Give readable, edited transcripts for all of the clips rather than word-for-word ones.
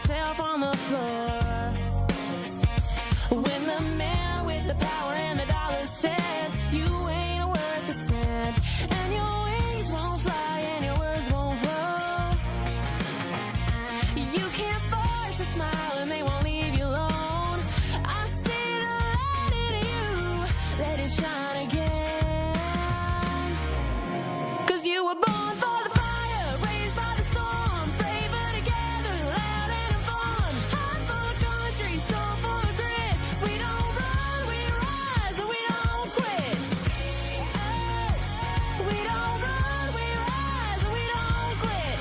myself on the floor. When the man with the power and the dollar says you ain't worth a cent, and your wings won't fly and your words won't flow. You can't force a smile and they won't leave you alone. I see the light in you, let it shine again. 'Cause you were born for the fire, raised by the storm, braver together, loud and fun. Heart full of country, soul full of grit. We don't run, we rise, and we don't quit. Oh, we don't run, we rise, and we don't quit.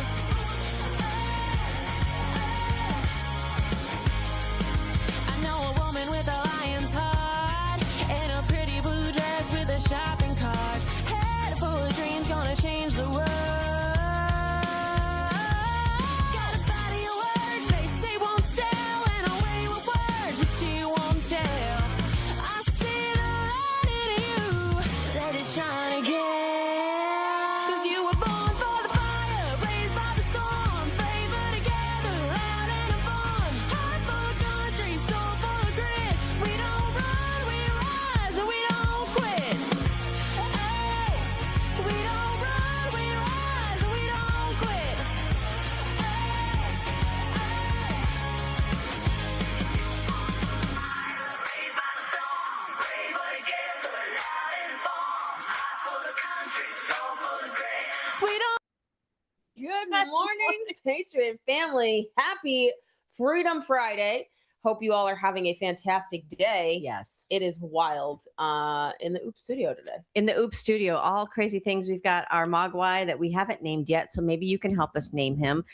I know a woman with a lion's heart and a pretty blue dress with a shopping cart. Head full of dreams, gonna change the world. Got a body of words they say won't sell, and a way with words but she won't tell. I see the light in you, let it shine again. 'Cause you were born for the fire, raised by the storm, braver together, loud and fun. Heart full of country, soul full of grit. We don't run, we rise, and we don't quit. Hey, we don't run, we rise, and we don't quit. We don't. Good morning, Patriot family. Happy Freedom Friday. Hope you all are having a fantastic day. Yes. It is wild in the Oops studio today. In the Oops studio, all crazy things. We've got our Mogwai that we haven't named yet, so maybe you can help us name him.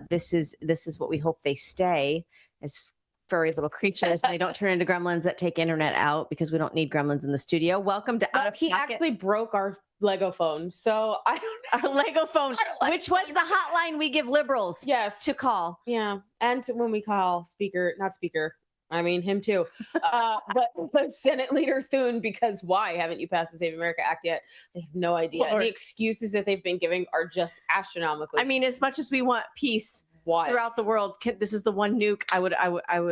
This is what we hope they stay as furry little creatures, and they don't turn into gremlins that take internet out, because we don't need gremlins in the studio. Welcome to Out of He Pocket. actually broke our Lego phone, so I don't know. Our Lego phone, which was the hotline we give liberals Yes. to call. Yeah. And when we call not speaker, I mean him too. But Senate Leader Thune, because why haven't you passed the Save America Act yet? They have no idea. Lord. The excuses that they've been giving are just astronomical. I mean, as much as we want peace why? throughout the world, this is the one nuke I would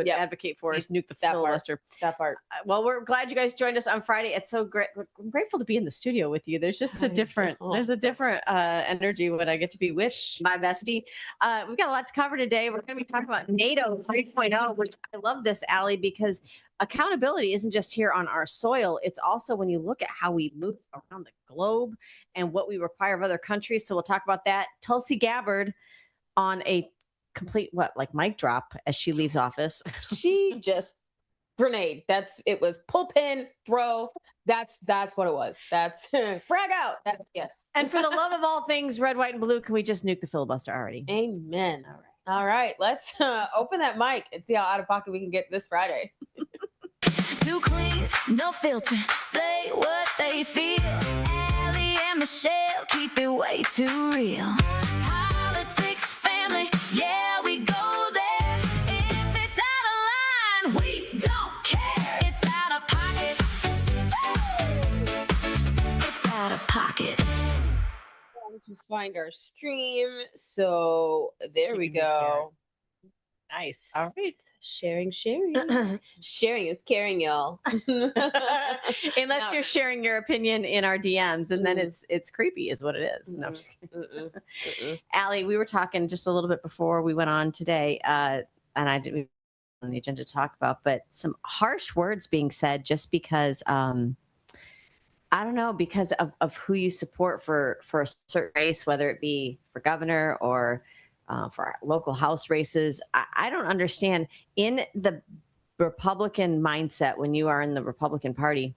Yep. advocate for, is nuke the That part. filibuster. That part. Well, we're glad you guys joined us on Friday. It's so great. I'm grateful to be in the studio with you. There's just there's a different energy when I get to be with my bestie. We've got a lot to cover today. We're going to be talking about NATO 3.0, which I love this, Allie, because accountability isn't just here on our soil. It's also when you look at how we move around the globe and what we require of other countries. So we'll talk about that. Tulsi Gabbard on a complete mic drop as she leaves office. She just grenade. It was pull pin, throw. That's what it was. That's frag out. Yes. And for the love of all things red, white, and blue, can we just nuke the filibuster already? Amen. All right. Let's open that mic and see how out of pocket we can get this Friday. Two queens, no filter, say what they feel. Allie and Michelle keep it way too real. Politics, family, yeah, we go there. If it's out of line, we don't care. It's out of pocket. It's out of pocket. Trying to find our stream. So there we go. Nice. All right. Sharing. Sharing is caring, y'all. Unless you're sharing your opinion in our DMs, and then it's creepy is what it is. No, I'm just kidding. Allie, we were talking just a little bit before we went on today, and I didn't on the agenda to talk about, but some harsh words being said just because I don't know, because of who you support for a certain race, whether it be for governor or for our local house races. I don't understand, in the Republican mindset, when you are in the Republican Party,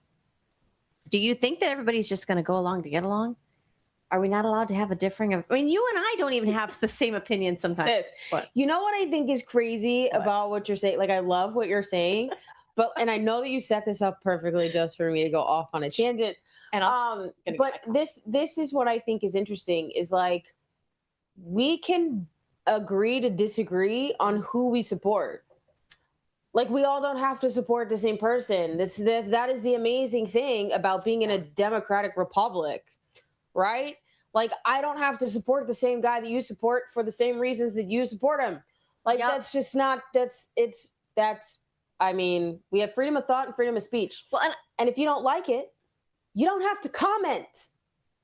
do you think that everybody's just going to go along to get along? Are we not allowed to have a differing of, I mean, you and I don't even have the same opinion sometimes. Sis, you know what I think is crazy about what you're saying? Like, I love what you're saying, and I know that you set this up perfectly just for me to go off on a tangent. And but this is what I think is interesting, is like, we can agree to disagree on who we support. Like, we all don't have to support the same person. That is the amazing thing about being in a democratic republic, right? Like, I don't have to support the same guy that you support for the same reasons that you support him. Like Yep. that's just not. That's. I mean, we have freedom of thought and freedom of speech. Well, And if you don't like it, you don't have to comment.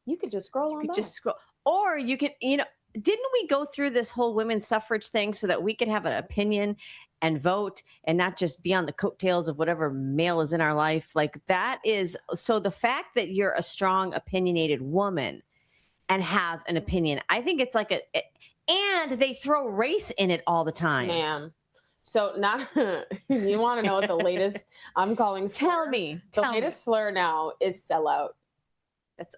You could just scroll on could by. just scroll, or you could, didn't we go through this whole women's suffrage thing so that we could have an opinion and vote and not just be on the coattails of whatever male is in our life? Like that is, so the fact that you're a strong, opinionated woman and have an opinion, I think it's like and they throw race in it all the time. Man. So not you want to know what the latest I'm calling slur? Tell me. The latest slur now is sellout. That's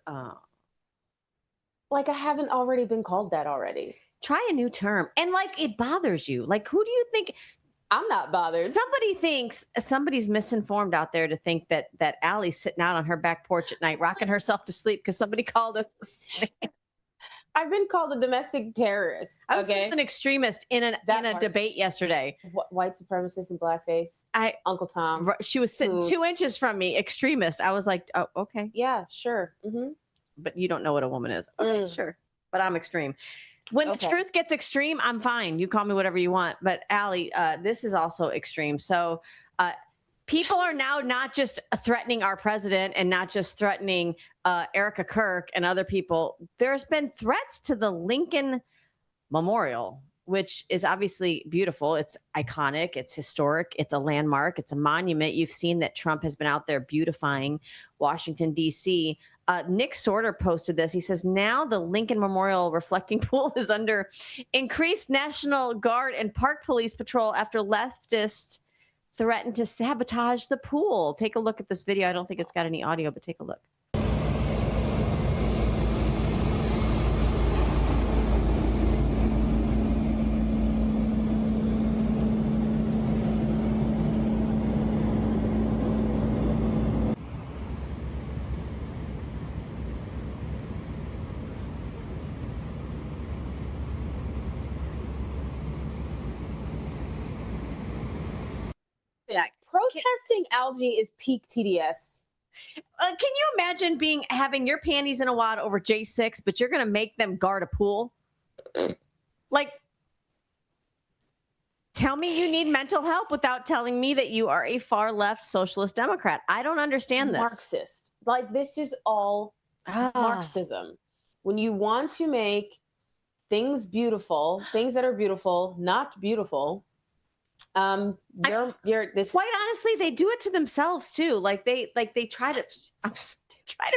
Like I haven't already been called that already. try a new term. And like it bothers you. Like who do you think? I'm not bothered. Somebody thinks somebody's misinformed out there to think that Allie's sitting out on her back porch at night rocking herself to sleep because somebody called us. I've been called a domestic terrorist. I was called an extremist in a debate yesterday. White supremacist and blackface. Uncle Tom. She was sitting 2 inches from me, extremist. I was like, oh, okay. Yeah, sure. Mm-hmm. But you don't know what a woman is. Okay, sure. But I'm extreme. When the truth gets extreme, I'm fine. You call me whatever you want. But Allie, this is also extreme. So people are now not just threatening our president and not just threatening Erica Kirk and other people. There's been threats to the Lincoln Memorial, which is obviously beautiful. It's iconic. It's historic. It's a landmark. It's a monument. You've seen that Trump has been out there beautifying Washington, D.C. Nick Sorter posted this. He says, now the Lincoln Memorial reflecting pool is under increased National Guard and Park Police patrol after leftists threatened to sabotage the pool. Take a look at this video. I don't think it's got any audio, but take a look. Yeah, protesting algae is peak TDS. Can you imagine having your panties in a wad over J6, but you're going to make them guard a pool? Like, tell me you need mental help without telling me that you are a far left socialist Democrat. I don't understand this. Marxist. Like, this is all Marxism. When you want to make things beautiful, things that are beautiful, not beautiful, quite honestly, they do it to themselves too. Like they try to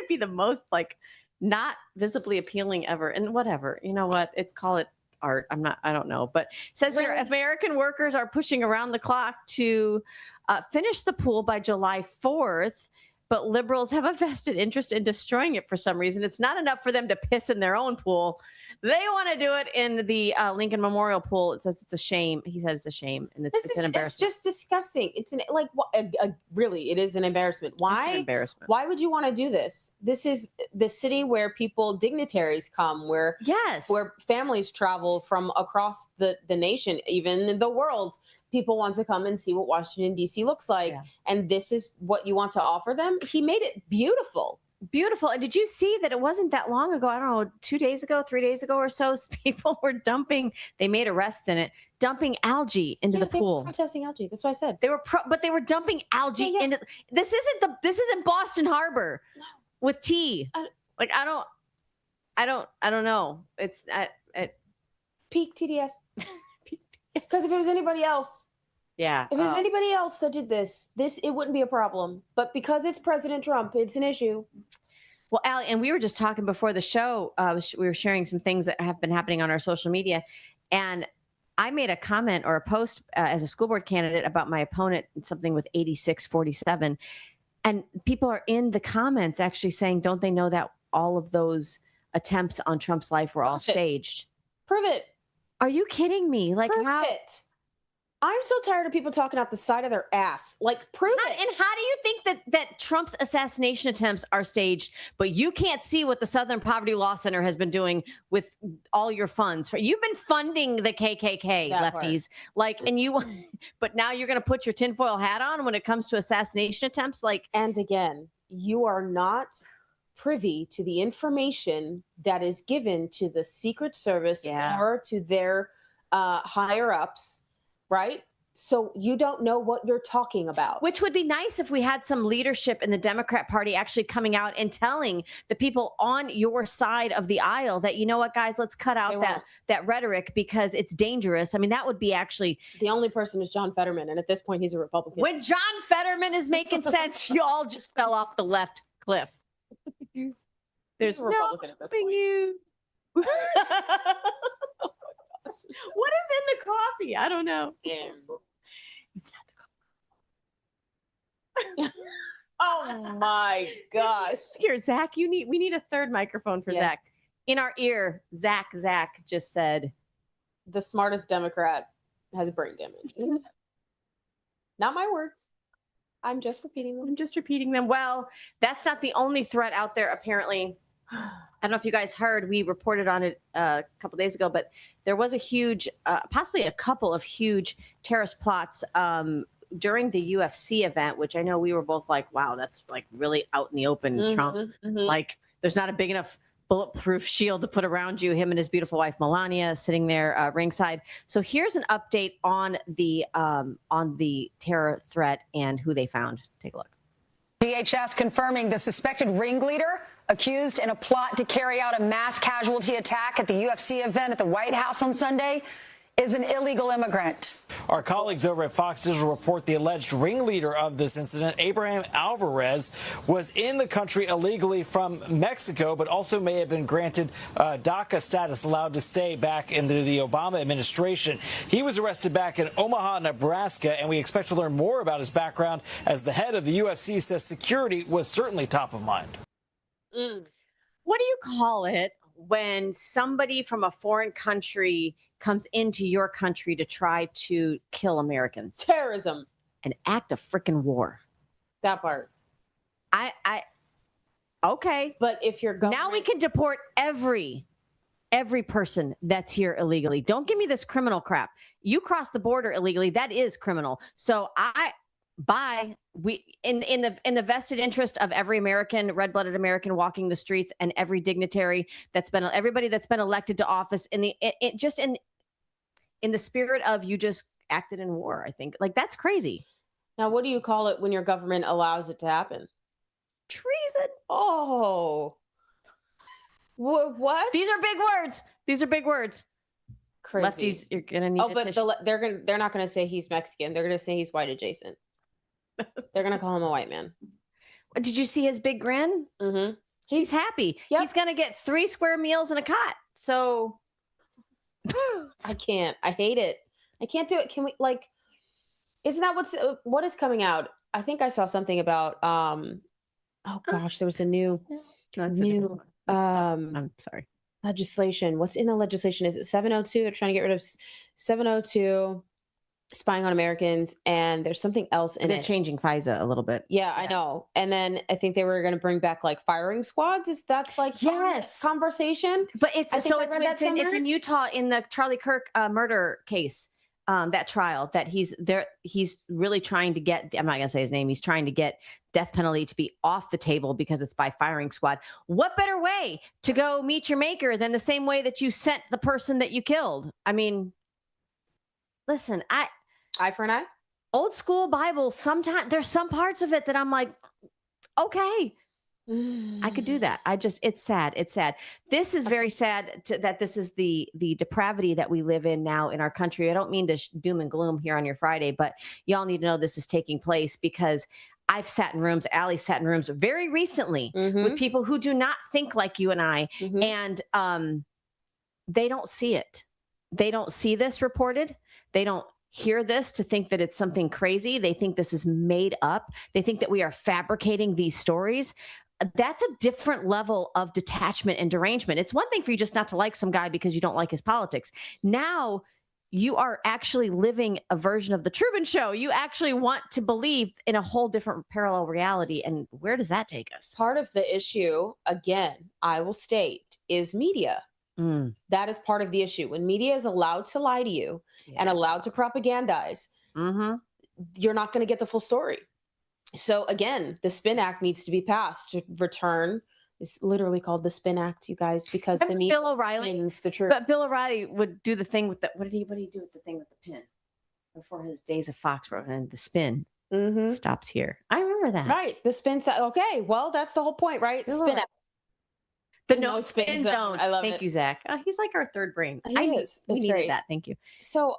be the most like not visibly appealing ever. And whatever, you know what? Call it art. I don't know. But it says here, American workers are pushing around the clock to finish the pool by July 4th. But liberals have a vested interest in destroying it for some reason. It's not enough for them to piss in their own pool. They want to do it in the Lincoln Memorial pool. It says it's a shame. He said it's a shame, and it's an embarrassment. It's just disgusting. It's really, it is an embarrassment. Why? It's an embarrassment. Why would you want to do this? This is the city where dignitaries come, where families travel from across the nation, even the world. People want to come and see what Washington, D.C. looks like. Yeah. And this is what you want to offer them. He made it beautiful. Beautiful. And did you see that it wasn't that long ago? I don't know, 2 days ago, 3 days ago or so, people were they made arrests in it, dumping algae into the pool. Protesting algae. That's what I said. But they were dumping algae into, this isn't Boston Harbor with tea. I don't know. It's peak TDS. Because if it was anybody else, if it was anybody else that did this, it wouldn't be a problem. But because it's President Trump, it's an issue. Well, Allie, and we were just talking before the show. We were sharing some things that have been happening on our social media, and I made a comment or a post as a school board candidate about my opponent, something with 86-47, and people are in the comments actually saying, "Don't they know that all of those attempts on Trump's life were all staged?" Prove it. Are you kidding me? Like, prove it. I'm so tired of people talking out the side of their ass. Like, prove it. And how do you think that Trump's assassination attempts are staged, but you can't see what the Southern Poverty Law Center has been doing with all your funds? You've been funding the KKK, lefties. But now you're going to put your tinfoil hat on when it comes to assassination attempts? And again, you are not privy to the information that is given to the Secret Service or to their higher ups, right? So you don't know what you're talking about. Which would be nice if we had some leadership in the Democrat Party actually coming out and telling the people on your side of the aisle that, you know what, guys, let's cut out that rhetoric because it's dangerous. I mean, that would be actually... The only person is John Fetterman, and at this point, he's a Republican. When John Fetterman is making sense, you all just fell off the left cliff. There's a Republican at this point. You. What is in the coffee? I don't know. Yeah. It's not the coffee. Oh my gosh. Here, Zach, we need a third microphone for Zach. In our ear, Zach just said, the smartest Democrat has brain damage. Not my words. I'm just repeating them. Well, that's not the only threat out there, apparently. I don't know if you guys heard, we reported on it a couple days ago, but there was a huge, possibly a couple of huge terrorist plots during the UFC event, which I know we were both like, wow, that's like really out in the open, Trump. Like, there's not a big enough bulletproof shield to put around you. Him and his beautiful wife, Melania, sitting there ringside. So here's an update on the terror threat and who they found. Take a look. DHS confirming the suspected ringleader accused in a plot to carry out a mass casualty attack at the UFC event at the White House on Sunday is an illegal immigrant. Our colleagues over at Fox Digital report the alleged ringleader of this incident, Abraham Alvarez, was in the country illegally from Mexico, but also may have been granted DACA status, allowed to stay back into the Obama administration. He was arrested back in Omaha, Nebraska, and we expect to learn more about his background as the head of the UFC says security was certainly top of mind. What do you call it when somebody from a foreign country comes into your country to try to kill Americans? Terrorism. An act of freaking war. That part. Okay. But if you're going... Now we can deport every person that's here illegally. Don't give me this criminal crap. You cross the border illegally, that is criminal. So in the vested interest of every American, red-blooded American walking the streets, and every dignitary everybody that's been elected to office, in the spirit of you just acted in war, I think. Like, that's crazy. Now, what do you call it when your government allows it to happen? Treason. Oh. What? These are big words. Crazy. Lefties, you're gonna need. Oh, but they're not gonna say he's Mexican. They're gonna say he's white adjacent. They're gonna call him a white man. Did you see his big grin? Mm-hmm. He's happy. Yep. He's gonna get 3 square meals and a cot. So I can't. I hate it. I can't do it. Can we, like, isn't that what is coming out? I think I saw something about oh gosh, there was a new I'm sorry. Legislation. What's in the legislation? Is it 702? They're trying to get rid of 702, spying on Americans, and there's something else in it. They're changing FISA a little bit. Yeah, I know. And then I think they were going to bring back like firing squads. That's like conversation. But it's in Utah in the Charlie Kirk murder case. That trial that he's really trying to get, I'm not going to say his name. He's trying to get death penalty to be off the table because it's by firing squad. What better way to go meet your maker than the same way that you sent the person that you killed? I mean, listen, eye for an eye, old school Bible. Sometimes there's some parts of it that I'm like, okay, I could do that. It's sad. It's sad. This is very sad that this is the depravity that we live in now in our country. I don't mean to doom and gloom here on your Friday, but y'all need to know this is taking place because I've sat in rooms, Allie sat in rooms very recently with people who do not think like you and I, and they don't see it. They don't see this reported. They don't hear this to think that it's something crazy. They think this is made up. They think that we are fabricating these stories. That's a different level of detachment and derangement. It's one thing for you just not to like some guy because you don't like his politics. Now you are actually living a version of the Truman Show. You actually want to believe in a whole different parallel reality. And where does that take us? Part of the issue, again, I will state, is media. That is part of the issue. When media is allowed to lie to you and allowed to propagandize, you're not going to get the full story. So again, the Spin Act needs to be passed to return is literally called the Spin Act, you guys, because But the media Bill O'Reilly, spins the truth. but Bill O'Reilly would do the thing with the what did he do with the thing with the pin before his days of Fox wrote, and the spin stops here. I remember that. Right, the spin set. Okay, well, that's the whole point, right? Bill Spin O'Reilly. Act. The No no spin spin zone. zone. I love Thank it. you, Zach. He's like our third brain. He is. We It's needed great. that. Thank you. So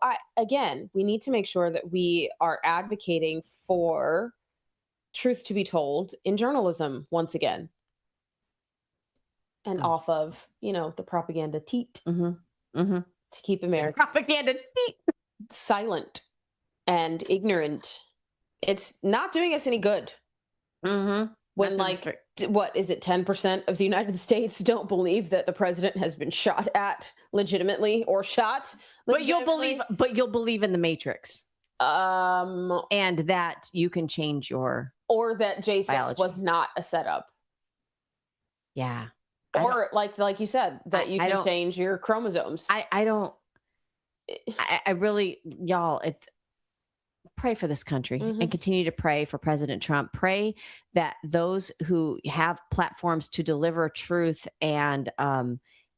we need to make sure that we are advocating for truth to be told in journalism once again. And off of, the propaganda teat to keep America Propaganda. silent and ignorant. It's not doing us any good. When what is it, 10% of the United States don't believe that the president has been shot at legitimately or shot legitimately. But you'll believe in the Matrix. And that you can change your or that Jesus biology. Was not a setup. Yeah. Or like you said, that you can change your chromosomes. I really, y'all, pray for this country and continue to pray for President Trump. Pray that those who have platforms to deliver truth and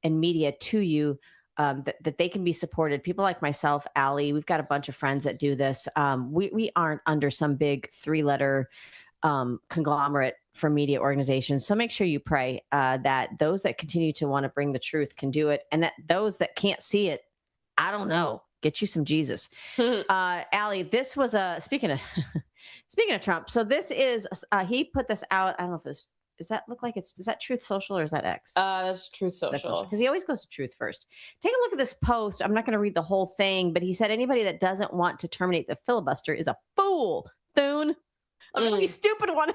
media to you, that they can be supported. People like myself, Allie, we've got a bunch of friends that do this. We aren't under some big 3-letter conglomerate for media organizations. So make sure you pray that those that continue to want to bring the truth can do it. And that those that can't see it, I don't know, get you some Jesus. Allie, this was speaking of Trump. So this is, he put this out. I don't know if does that Truth Social or is that X? That's Truth Social. Because he always goes to Truth first. Take a look at this post. I'm not going to read the whole thing, but he said, anybody that doesn't want to terminate the filibuster is a fool. Thune. A really stupid one.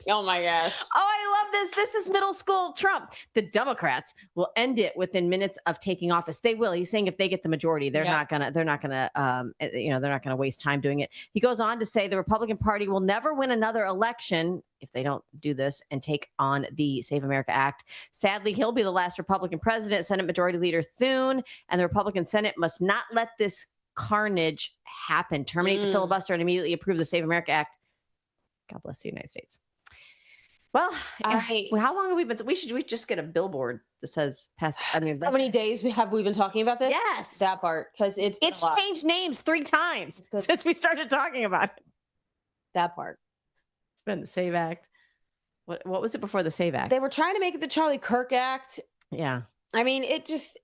Oh my gosh. Oh, I love this. This is middle school Trump. The Democrats will end it within minutes of taking office. They will. He's saying if they get the majority, they're not gonna waste time doing it. He goes on to say the Republican Party will never win another election if they don't do this and take on the Save America Act. Sadly, he'll be the last Republican president. Senate Majority Leader Thune and the Republican Senate must not let this carnage happen. Terminate the filibuster and immediately approve the Save America Act. God bless the United States. Well, how long have we been? We just get a billboard that says "Pass." I mean, how many days have we been talking about this? Yes, that part, because it's changed names 3 times since we started talking about it. That part. It's been the Save Act. What was it before the Save Act? They were trying to make it the Charlie Kirk Act. Yeah. I mean, it's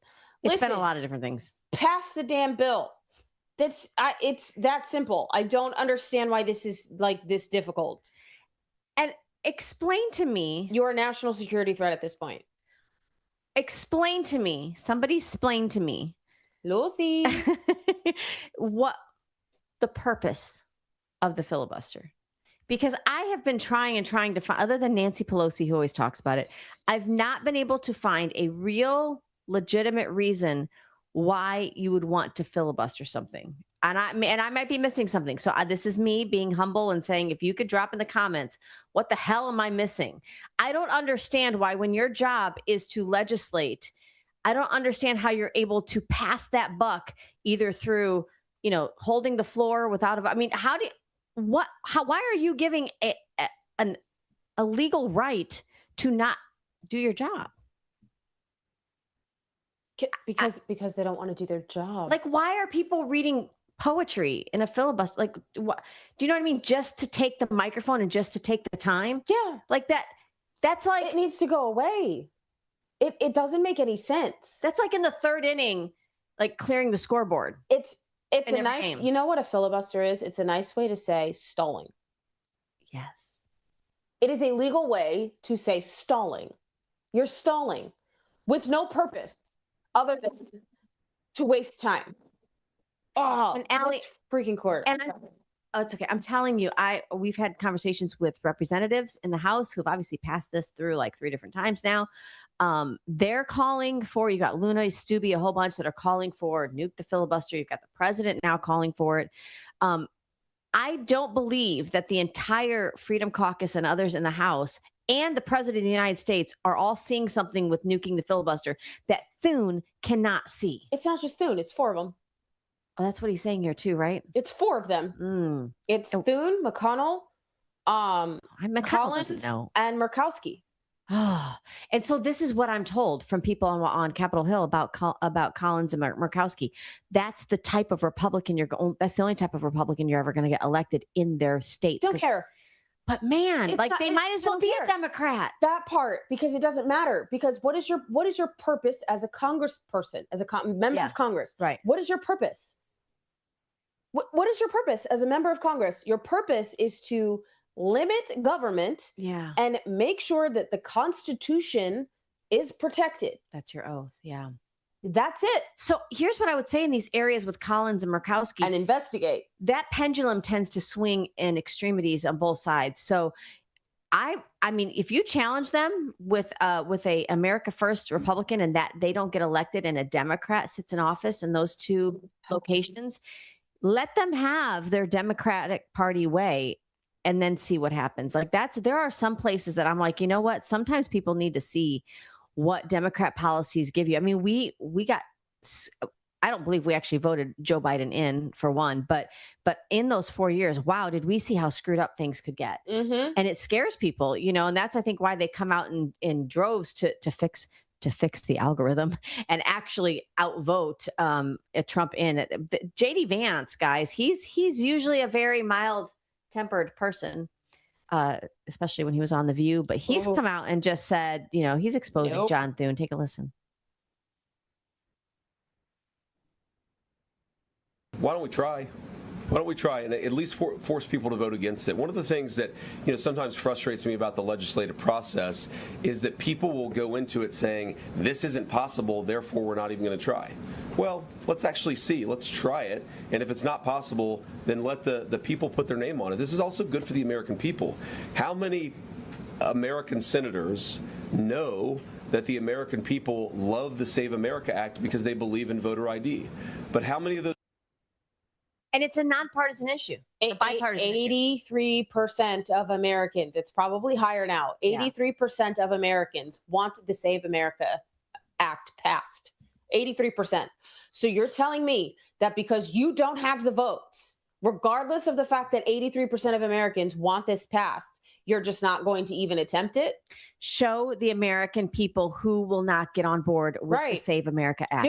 been a lot of different things. Pass the damn bill. It's that simple. I don't understand why this is like this difficult. And explain to me. You're a national security threat at this point. Explain to me. Somebody explain to me. Lucy. What the purpose of the filibuster. Because I have been trying to find, other than Nancy Pelosi, who always talks about it, I've not been able to find a real legitimate reason why you would want to filibuster something. And I might be missing something. So this is me being humble and saying, if you could drop in the comments, what the hell am I missing? I don't understand why, when your job is to legislate, I don't understand how you're able to pass that buck either through, holding the floor without why are you giving a legal right to not do your job? Because they don't want to do their job. Like, why are people reading poetry in a filibuster? Like, what? Do you know what I mean? Just to take the microphone and just to take the time? Yeah. Like that. That's like, it needs to go away. It doesn't make any sense. That's like in the 3rd inning, like clearing the scoreboard. It's a nice, game. You know what a filibuster is? It's a nice way to say stalling. Yes. It is a legal way to say stalling. You're stalling with no purpose other than to waste time. Oh, and Allie, freaking court. And it's okay. I'm telling you, we've had conversations with representatives in the House who've obviously passed this through like 3 different times now. They're calling for, you got Luna, Stubbe, a whole bunch that are calling for nuke the filibuster. You've got the president now calling for it. I don't believe that the entire Freedom Caucus and others in the House and the president of the United States are all seeing something with nuking the filibuster that Thune cannot see. It's not just Thune, it's 4 of them. Oh, that's what he's saying here too, right? It's 4 of them. It's Thune, McConnell, Collins, and Murkowski. Oh, and so this is what I'm told from people on Capitol Hill about Collins and Murkowski. That's the type of Republican you're going. That's the only type of Republican you're ever going to get elected in their state. Don't care. But man, It's like not- they might as well don't be care. a Democrat. That part, because it doesn't matter. Because what is your purpose as a congressperson, as a member Yeah. of Congress? Right. What is your purpose? What is your purpose as a member of Congress? Your purpose is to limit government Yeah. and make sure that the Constitution is protected. That's your oath. Yeah. That's it. So here's what I would say in these areas with Collins and Murkowski. And investigate. That pendulum tends to swing in extremities on both sides. So I mean, if you challenge them with a America First Republican and that they don't get elected and a Democrat sits in office in those two locations, let them have their Democratic Party way and then see what happens. Like there are some places that I'm like, you know what? Sometimes people need to see what Democrat policies give you. I mean, we got, I don't believe we actually voted Joe Biden in for one, but in those 4 years, wow, did we see how screwed up things could get? Mm-hmm. And it scares people, you know, and that's, I think, why they come out in droves to fix the algorithm and actually outvote Trump in. JD Vance, guys, he's usually a very mild-tempered person, especially when he was on The View, but he's come out and just said, you know, he's exposing John Thune. Take a listen. Why don't we try? Why don't we try and at least force people to vote against it? One of the things that sometimes frustrates me about the legislative process is that people will go into it saying, this isn't possible, therefore we're not even going to try. Well, let's actually see. Let's try it. And if it's not possible, then let the people put their name on it. This is also good for the American people. How many American senators know that the American people love the Save America Act because they believe in voter ID? But how many of those? And it's a nonpartisan issue. A bipartisan 83% of Americans, it's probably higher now, 83% of Americans want the Save America Act passed. 83%. So you're telling me that because you don't have the votes, regardless of the fact that 83% of Americans want this passed, you're just not going to even attempt it? Show the American people who will not get on board with the Save America Act.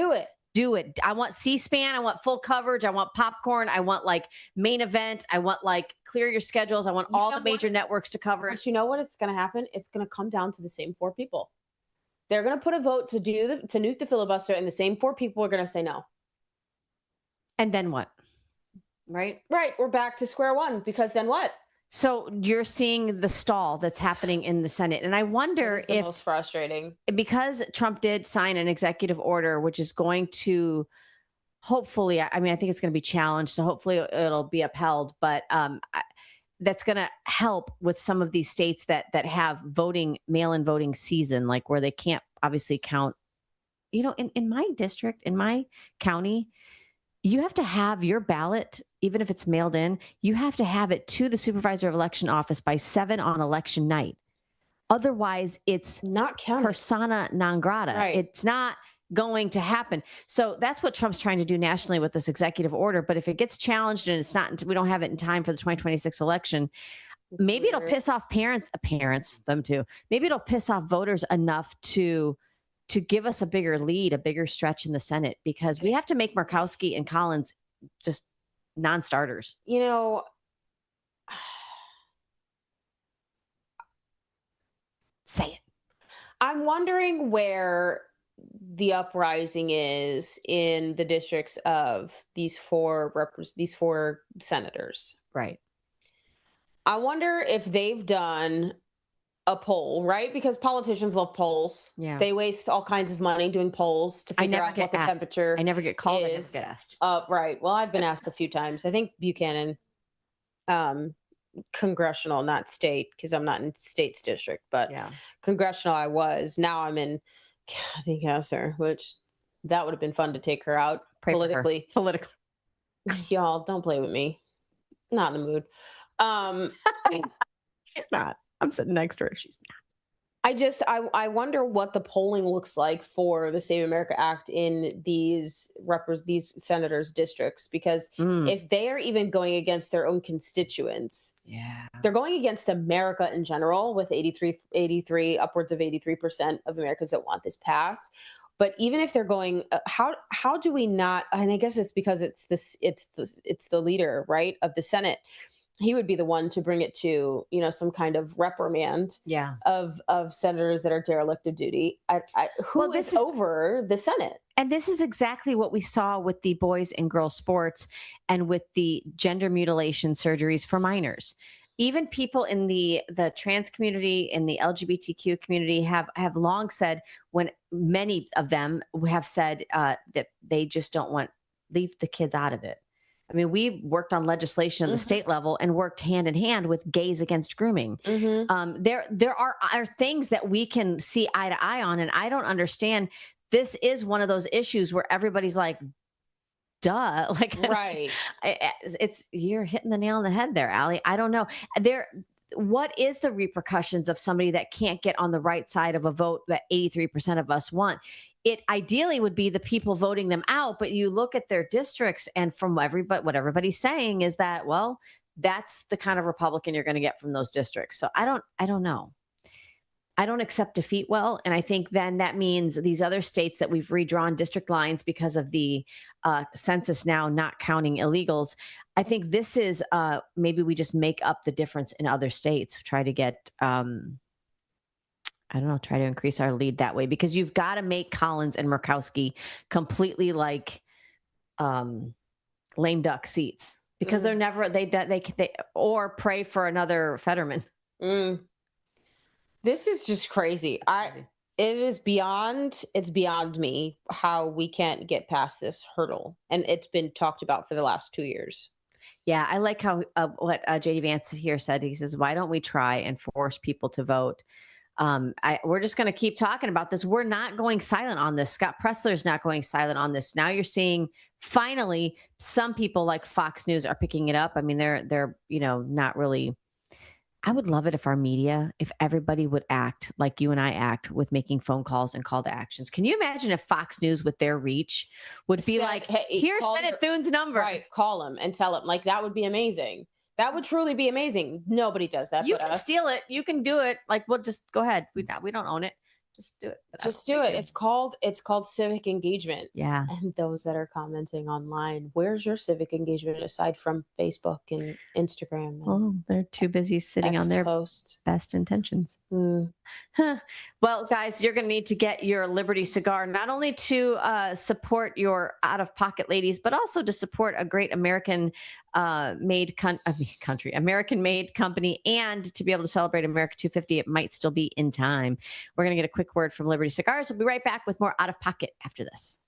Do it. I want C-SPAN. I want full coverage. I want popcorn. I want like main event. I want like clear your schedules. I want all the major networks to cover it. But you know what? It's going to happen. It's going to come down to the same four people. They're going to put a vote to nuke the filibuster, and the same four people are going to say no. And then what? Right. We're back to square one, because then what? So you're seeing the stall that's happening in the Senate. And I wonder if most frustrating, because Trump did sign an executive order, which is going to hopefully, I mean, I think it's going to be challenged. So hopefully it'll be upheld, but that's going to help with some of these states that have mail-in voting season, like where they can't obviously count, you know, in my district, in my county, you have to have your ballot, even if it's mailed in, you have to have it to the supervisor of election office by 7 on election night. Otherwise, it's not counted. Persona non grata. Right. It's not going to happen. So that's what Trump's trying to do nationally with this executive order. But if it gets challenged and it's not, we don't have it in time for the 2026 election, maybe it'll piss off parents, them too. Maybe it'll piss off voters enough to give us a bigger lead, a bigger stretch in the Senate, because we have to make Murkowski and Collins just non-starters. You know, say it. I'm wondering where the uprising is in the districts of these four senators. Right. I wonder if they've done a poll, right? Because politicians love polls. Yeah. They waste all kinds of money doing polls to figure out what the temperature I never get called. is. I never get asked. Right. Well, I've been asked a few times. I think Buchanan, congressional, not state, because I'm not in state's district, but congressional I was. Now I'm in Kathy Kasser, which that would have been fun to take her out politically. Y'all, don't play with me. Not in the mood. She's not. I'm sitting next to her. She's not. I wonder what the polling looks like for the Save America Act in these senators' districts, because if they are even going against their own constituents, they're going against America in general with 83, upwards of 83% of Americans that want this passed. But even if they're going, how do we not? And I guess it's because it's the leader, right, of the Senate. He would be the one to bring it to, some kind of reprimand of senators that are derelict of duty. Who is over the Senate? And this is exactly what we saw with the boys and girls sports and with the gender mutilation surgeries for minors. Even people in the trans community, in the LGBTQ community have long said, when many of them have said that they just don't leave the kids out of it. I mean, we worked on legislation at the state level and worked hand in hand with Gays Against Grooming. There are things that we can see eye to eye on, and I don't understand. This is one of those issues where everybody's like, duh, like, right. You're hitting the nail on the head there, Allie. I don't know. What is the repercussions of somebody that can't get on the right side of a vote that 83% of us want? It ideally would be the people voting them out, but you look at their districts, and from what everybody's saying is that, well, that's the kind of Republican you're going to get from those districts. So I don't know. I don't accept defeat well. And I think then that means these other states that we've redrawn district lines because of the census now not counting illegals. I think this is maybe we just make up the difference in other states, try to get, try to increase our lead that way, because you've got to make Collins and Murkowski completely like lame duck seats, because they're never, they or pray for another Fetterman. This is just crazy. It's beyond me how we can't get past this hurdle. And it's been talked about for the last 2 years. Yeah, I like how what JD Vance here said. He says, why don't we try and force people to vote? We're just going to keep talking about this. We're not going silent on this. Scott Pressler's not going silent on this. Now you're seeing finally some people like Fox News are picking it up. I mean, they're not really. I would love it if our media, if everybody would act like you and I act with making phone calls and call to actions. Can you imagine if Fox News with their reach would be like, hey, here's Bennett Thune's number. Right, call him and tell him. Like, that would be amazing. That would truly be amazing. Nobody does that. You can steal it. You can do it. Like, we'll just go ahead. We don't own it. Just do it. Just do it. It's called civic engagement. Yeah. And those that are commenting online, where's your civic engagement aside from Facebook and Instagram? Oh, they're too busy sitting on their posts. Best intentions. Well, guys, you're going to need to get your Liberty cigar, not only to support your out-of-pocket ladies, but also to support a great American-made company, and to be able to celebrate America 250. It might still be in time. We're going to get a quick word from Liberty Cigars. We'll be right back with more Out-of-Pocket after this.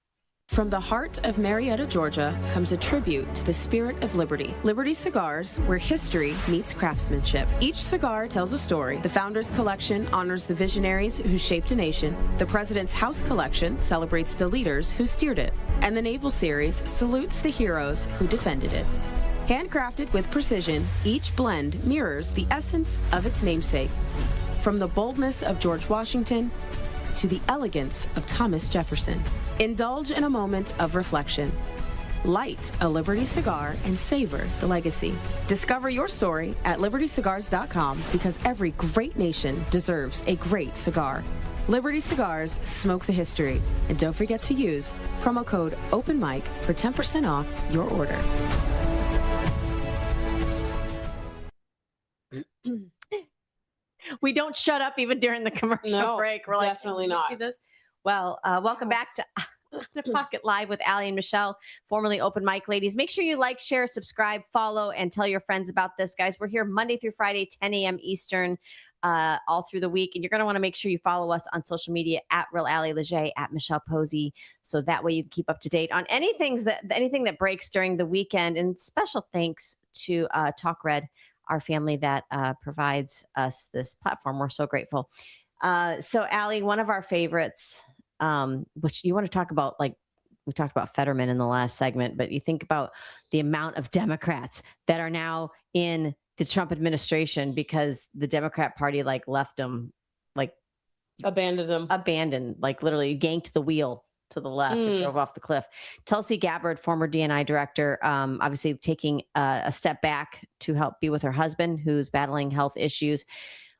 From the heart of Marietta, Georgia, comes a tribute to the spirit of liberty. Liberty Cigars, where history meets craftsmanship. Each cigar tells a story. The Founders Collection honors the visionaries who shaped a nation. The President's House Collection celebrates the leaders who steered it. And the Naval Series salutes the heroes who defended it. Handcrafted with precision, each blend mirrors the essence of its namesake. From the boldness of George Washington to the elegance of Thomas Jefferson. Indulge in a moment of reflection. Light a Liberty cigar and savor the legacy. Discover your story at libertycigars.com, because every great nation deserves a great cigar. Liberty Cigars, smoke the history. And don't forget to use promo code OpenMic for 10% off your order. We don't shut up even during the commercial break. We're like, definitely not. See this? Well, welcome back to Out-of-Pocket Live with Allie and Michelle, formerly Open Mic Ladies. Make sure you like, share, subscribe, follow, and tell your friends about this, guys. We're here Monday through Friday, 10 a.m. Eastern, all through the week. And you're going to want to make sure you follow us on social media at Real Allie Leger, at Michelle Posey. So that way you can keep up to date on anything that breaks during the weekend. And special thanks to Talk Red, our family that provides us this platform. We're so grateful. So Allie, one of our favorites, which you want to talk about, like we talked about Fetterman in the last segment, but you think about the amount of Democrats that are now in the Trump administration because the Democrat Party left them abandoned, like literally yanked the wheel to the left and drove off the cliff. Tulsi Gabbard, former DNI director, obviously taking a step back to help be with her husband, who's battling health issues.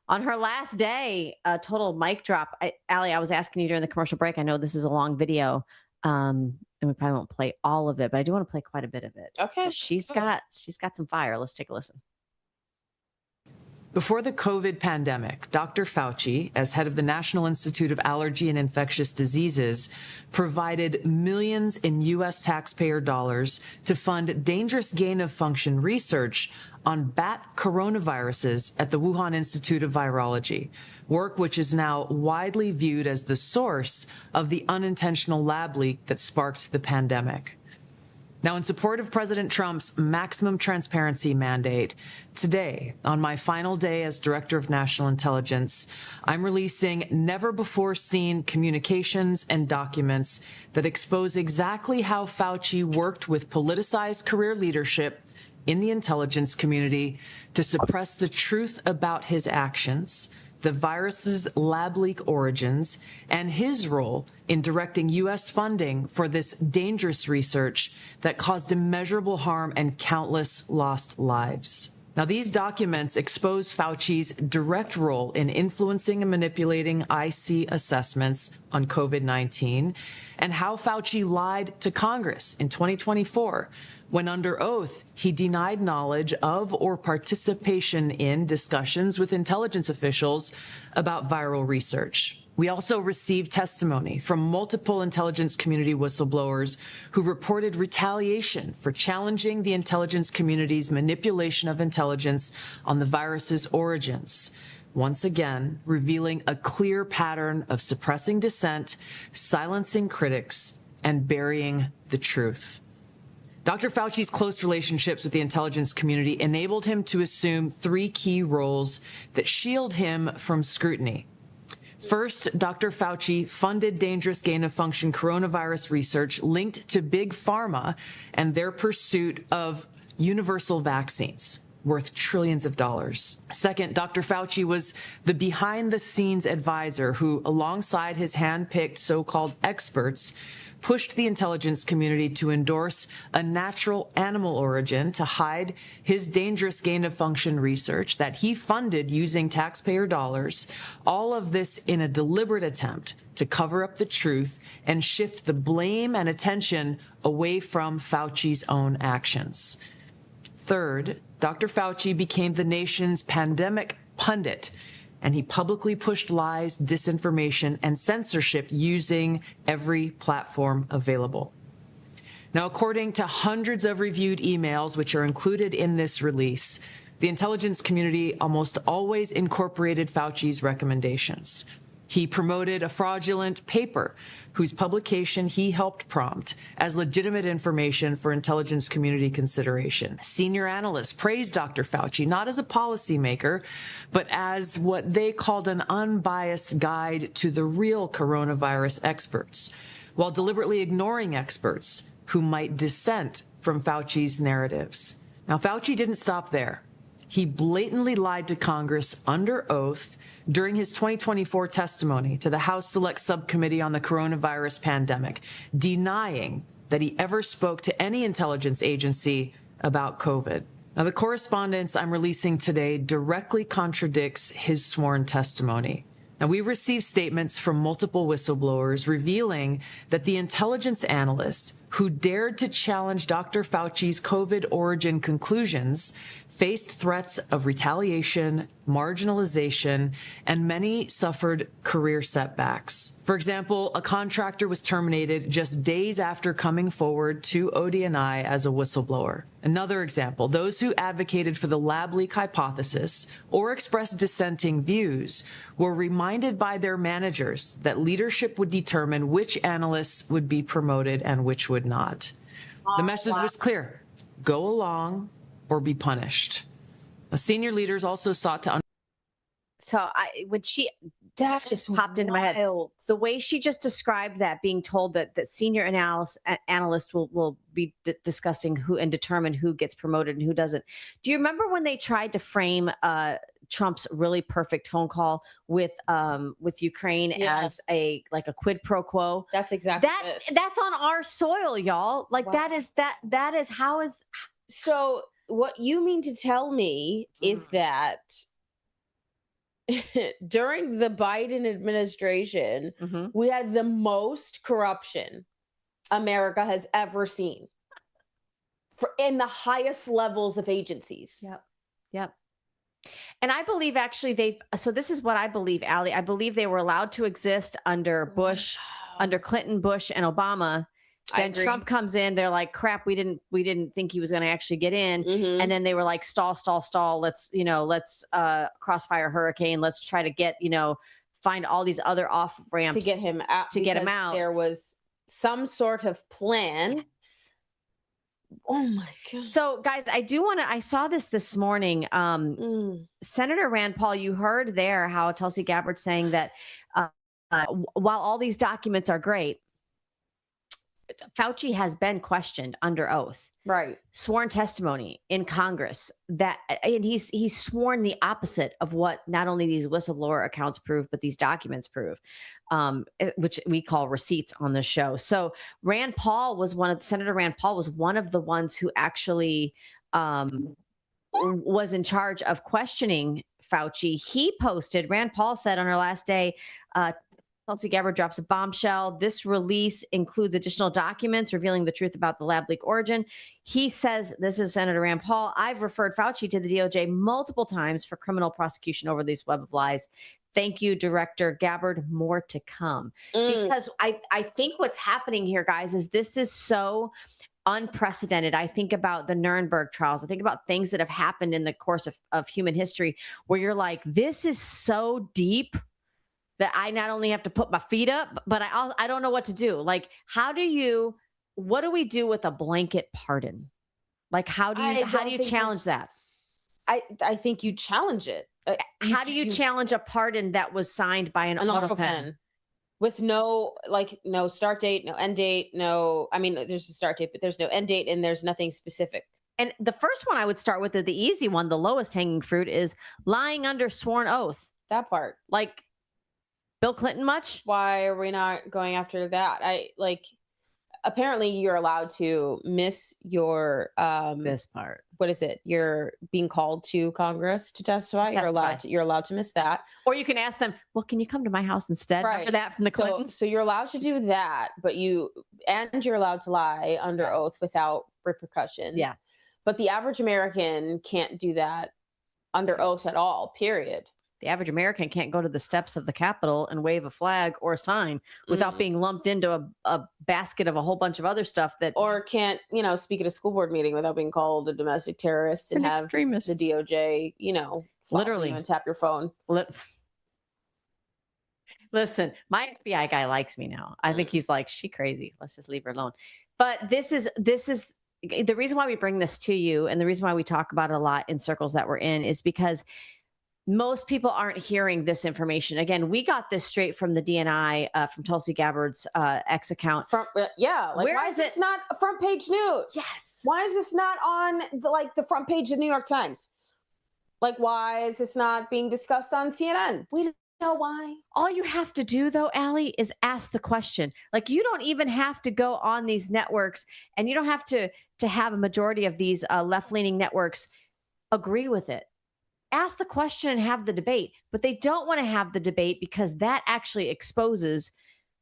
On her last day, a total mic drop. Allie, I was asking you during the commercial break. I know this is a long video, and we probably won't play all of it, but I do want to play quite a bit of it. Okay. She's got some fire. Let's take a listen. Before the COVID pandemic, Dr. Fauci, as head of the National Institute of Allergy and Infectious Diseases, provided millions in U.S. taxpayer dollars to fund dangerous gain-of-function research on bat coronaviruses at the Wuhan Institute of Virology, work which is now widely viewed as the source of the unintentional lab leak that sparked the pandemic. Now, in support of President Trump's maximum transparency mandate, today, on my final day as Director of National Intelligence, I'm releasing never-before-seen communications and documents that expose exactly how Fauci worked with politicized career leadership in the intelligence community to suppress the truth about his actions, the virus's lab leak origins, and his role in directing U.S. funding for this dangerous research that caused immeasurable harm and countless lost lives. Now, these documents expose Fauci's direct role in influencing and manipulating IC assessments on COVID-19 and how Fauci lied to Congress in 2024 when under oath he denied knowledge of or participation in discussions with intelligence officials about viral research. We also received testimony from multiple intelligence community whistleblowers who reported retaliation for challenging the intelligence community's manipulation of intelligence on the virus's origins, once again revealing a clear pattern of suppressing dissent, silencing critics, and burying the truth. Dr. Fauci's close relationships with the intelligence community enabled him to assume three key roles that shield him from scrutiny. First, Dr. Fauci funded dangerous gain-of-function coronavirus research linked to big pharma and their pursuit of universal vaccines worth trillions of dollars. Second, Dr. Fauci was the behind-the-scenes advisor who, alongside his hand-picked so-called experts, pushed the intelligence community to endorse a natural animal origin to hide his dangerous gain-of-function research that he funded using taxpayer dollars, all of this in a deliberate attempt to cover up the truth and shift the blame and attention away from Fauci's own actions. Third, Dr. Fauci became the nation's pandemic pundit, and he publicly pushed lies, disinformation, and censorship using every platform available. Now, according to hundreds of reviewed emails, which are included in this release, the intelligence community almost always incorporated Fauci's recommendations. He promoted a fraudulent paper whose publication he helped prompt as legitimate information for intelligence community consideration. Senior analysts praised Dr. Fauci not as a policymaker, but as what they called an unbiased guide to the real coronavirus experts, while deliberately ignoring experts who might dissent from Fauci's narratives. Now, Fauci didn't stop there. He blatantly lied to Congress under oath during his 2024 testimony to the House Select Subcommittee on the Coronavirus Pandemic, denying that he ever spoke to any intelligence agency about COVID. Now, the correspondence I'm releasing today directly contradicts his sworn testimony. Now, we received statements from multiple whistleblowers revealing that the intelligence analysts who dared to challenge Dr. Fauci's COVID origin conclusions faced threats of retaliation, marginalization, and many suffered career setbacks. For example, a contractor was terminated just days after coming forward to ODNI as a whistleblower. Another example, those who advocated for the lab leak hypothesis or expressed dissenting views were reminded by their managers that leadership would determine which analysts would be promoted and which would not. The message was clear: go along or be punished. Now, senior leaders also sought to when she That just is popped into my head, wild. the way she just described that, being told that senior analyst will be discussing who and determine who gets promoted and who doesn't. Do you remember when they tried to frame Trump's really perfect phone call with Ukraine as a quid pro quo. That's exactly that's on our soil, y'all. Like that is how is. So what you mean to tell me is that during the Biden administration, we had the most corruption America has ever seen in the highest levels of agencies. Yep. And I believe actually so this is what I believe, Allie. I believe they were allowed to exist under Bush, under Clinton, Bush, and Obama. Then Trump comes in, they're like, crap, we didn't think he was going to actually get in. And then they were like, stall. Let's crossfire hurricane. Let's try to get, find all these other off ramps to get him out. There was some sort of plan. Oh my God. So guys, I saw this morning. Senator Rand Paul, you heard there how Tulsi Gabbard saying that while all these documents are great, Fauci has been questioned under oath, right? Sworn testimony in Congress and he's sworn the opposite of what not only these whistleblower accounts prove, but these documents prove, which we call receipts on the show. So Senator Rand Paul was one of the ones who actually was in charge of questioning Fauci. Rand Paul said on her last day, Tulsi Gabbard drops a bombshell. This release includes additional documents revealing the truth about the lab leak origin. He says, this is Senator Rand Paul, I've referred Fauci to the DOJ multiple times for criminal prosecution over these web of lies. Thank you, Director Gabbard. More to come. Because I think what's happening here, guys, is this is so unprecedented. I think about the Nuremberg trials. I think about things that have happened in the course of human history where you're like, this is so deep that I not only have to put my feet up, but I don't know what to do. Like, what do we do with a blanket pardon? Like, how do you challenge that? I think you challenge it. How do you challenge a pardon that was signed by an auto pen? With no start date, no end date, there's a start date, but there's no end date and there's nothing specific. And the first one I would start with, the easy one, the lowest hanging fruit, is lying under sworn oath. That part. Like, Bill Clinton much? Why are we not going after that? Apparently you're allowed to miss your this part. What is it? You're being called to Congress to testify. You're allowed to miss that. Or you can ask them, well, can you come to my house instead? Right. Remember that from the Clintons? So you're allowed to do that, but you're allowed to lie under oath without repercussion. Yeah. But the average American can't do that under oath at all, period. The average American can't go to the steps of the Capitol and wave a flag or a sign without being lumped into a basket of a whole bunch of other stuff or can't, speak at a school board meeting without being called a domestic terrorist and have extremist. The DOJ, literally and tap your phone. Listen, my FBI guy likes me now. I think he's like, she crazy. Let's just leave her alone. But this is the reason why we bring this to you, and the reason why we talk about it a lot in circles that we're in, is because most people aren't hearing this information. Again, we got this straight from the DNI, from Tulsi Gabbard's X account. Why is this not a front page news? Yes. Why is this not on the front page of the New York Times? Why is this not being discussed on CNN? We don't know why. All you have to do, though, Allie, is ask the question. You don't even have to go on these networks, and you don't have to have a majority of these left-leaning networks agree with it. Ask the question and have the debate, but they don't want to have the debate because that actually exposes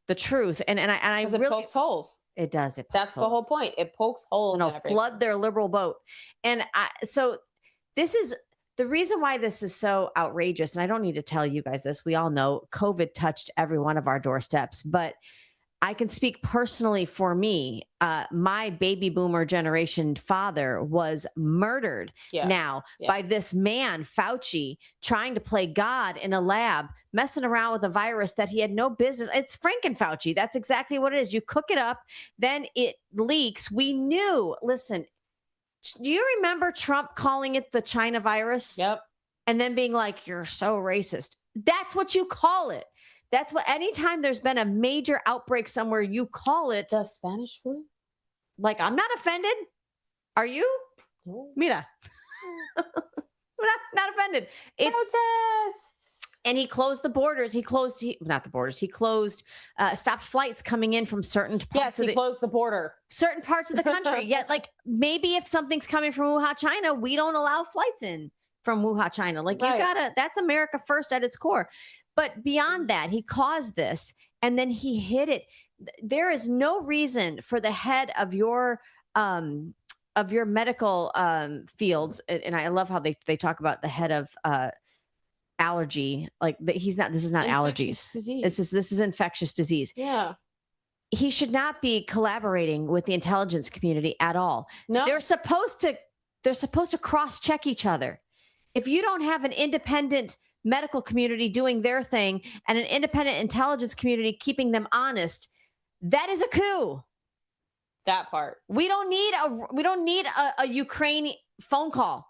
the truth. And I really, it pokes holes. It does. That's the whole point. It pokes holes. Flood their liberal boat. And so this is the reason why this is so outrageous. And I don't need to tell you guys this. We all know COVID touched every one of our doorsteps, but I can speak personally for me. My baby boomer generation father was murdered by this man, Fauci, trying to play God in a lab, messing around with a virus that he had no business. It's Franken-Fauci. That's exactly what it is. You cook it up, then it leaks. We knew. Listen, do you remember Trump calling it the China virus? Yep. And then being like, you're so racist. That's what you call it. That's what, anytime there's been a major outbreak somewhere, you call it the Spanish flu. I'm not offended. Are you? No. Mira. Not offended. Protests. And he closed the borders. He closed stopped flights coming in from certain parts. Yes, he closed the border. Certain parts of the country. Yet, like, maybe if something's coming from Wuhan, China, we don't allow flights in from Wuhan, China. Like, you gotta, that's America first at its core. But beyond that, he caused this and then he hid it. There is no reason for the head of your medical fields, and I love how they talk about the head of allergy, like he's not. This is not allergies. Disease. This is infectious disease. Yeah. He should not be collaborating with the intelligence community at all. No, they're supposed to cross-check each other. If you don't have an independent medical community doing their thing and an independent intelligence community keeping them honest, that is a coup. That part. We don't need a Ukraine phone call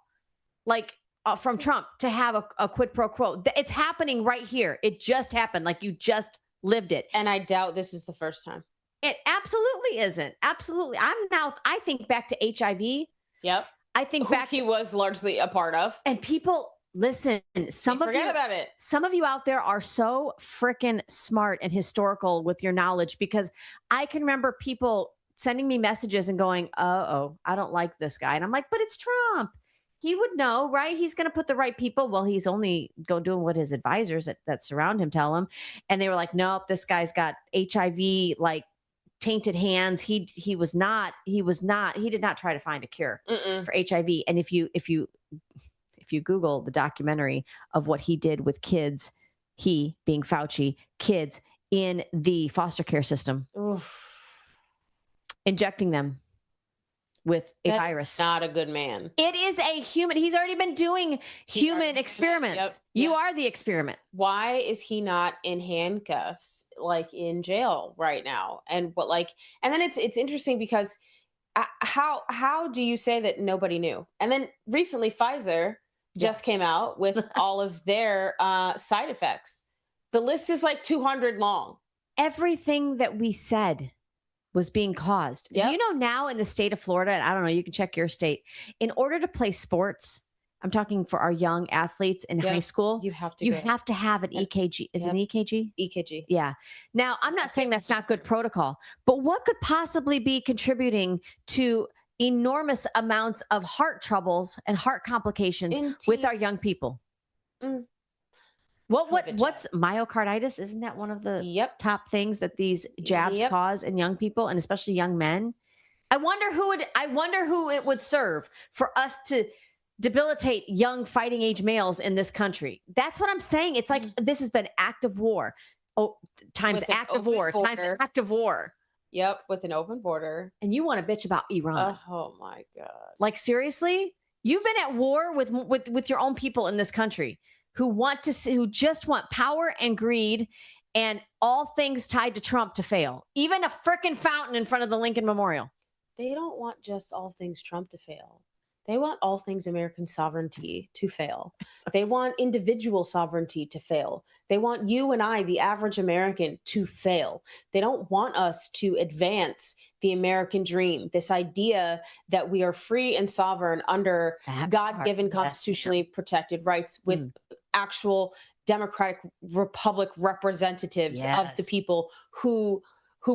like from Trump to have a quid pro quo. It's happening right here. It just happened. Like, you just lived it. And I doubt this is the first time. It absolutely isn't. Absolutely. I think back to HIV. Yep. I think back he was largely a part of. And people, listen, Forget about it. Some of you out there are so freaking smart and historical with your knowledge, because I can remember people sending me messages and going, oh, I don't like this guy. And I'm like, but it's Trump. He would know, right? He's going to put the right people. Well, he's only doing what his advisors that surround him tell him. And they were like, nope, this guy's got HIV, like tainted hands. He did not try to find a cure for HIV. And if you Google the documentary of what he did with kids, he being Fauci, kids in the foster care system, injecting them with a virus. Not a good man. It is a human. He's already been doing human experiments. Yep. You are the experiment. Why is he not in handcuffs, like in jail right now? And then it's interesting because how do you say that nobody knew? And then recently Pfizer just came out with all of their side effects. The list is like 200 long. Everything that we said was being caused. Yep. You know, now in the state of Florida, and I don't know, you can check your state, in order to play sports, I'm talking for our young athletes in high school, you have to have an EKG. Is it an EKG? EKG. Yeah. Now, I'm not saying that's not good protocol, but what could possibly be contributing to enormous amounts of heart troubles and heart complications with our young people? What's myocarditis? Isn't that one of the top things that these jabs cause in young people, and especially young men? I wonder who it would serve for us to debilitate young fighting age males in this country. That's what I'm saying. It's like this has been active war. Times active war. Times active war. Yep, with an open border. And you want to bitch about Iran. Oh my God. Like, seriously? You've been at war with your own people in this country who just want power and greed and all things tied to Trump to fail. Even a frickin' fountain in front of the Lincoln Memorial. They don't want just all things Trump to fail. They want all things American sovereignty to fail. They want individual sovereignty to fail. They want you and I, the average American, to fail. They don't want us to advance the American dream, this idea that we are free and sovereign under God-given constitutionally protected rights with actual democratic republic representatives of the people who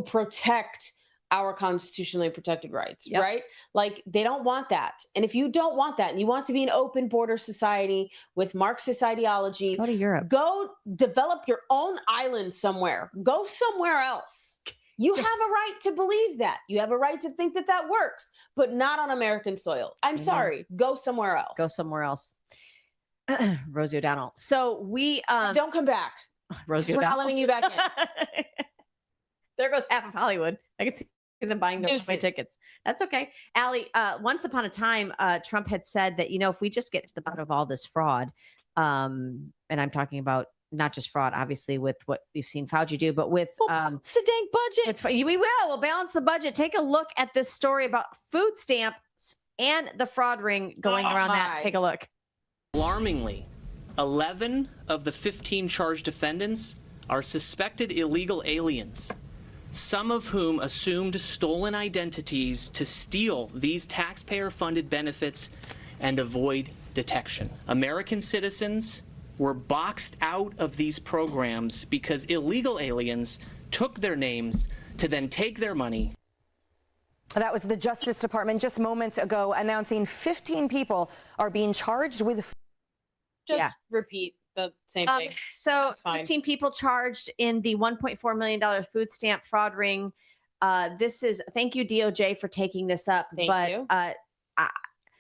protect our constitutionally protected rights, right? Like, they don't want that. And if you don't want that and you want to be an open border society with Marxist ideology, go to Europe. Go develop your own island somewhere. Go somewhere else. You have a right to believe that. You have a right to think that that works, but not on American soil. I'm sorry. Go somewhere else. Go somewhere else. Rosie O'Donnell. So we don't come back. Rosie O'Donnell. We're not letting you back in. There goes half of Hollywood. I can see them buying their tickets. That's okay. Allie, once upon a time, Trump had said that, if we just get to the bottom of all this fraud, and I'm talking about not just fraud, obviously, with what we've seen Fauci do, but with it's a dang budget. We'll balance the budget. Take a look at this story about food stamps and the fraud ring going around that. Take a look. Alarmingly, 11 of the 15 charged defendants are suspected illegal aliens, some of whom assumed stolen identities to steal these taxpayer-funded benefits and avoid detection. American citizens were boxed out of these programs because illegal aliens took their names to then take their money. That was the Justice Department just moments ago announcing 15 people are being charged with. Just repeat the same thing. So 15 people charged in the $1.4 million food stamp fraud ring. This is, thank you DOJ for taking this up. Thank you.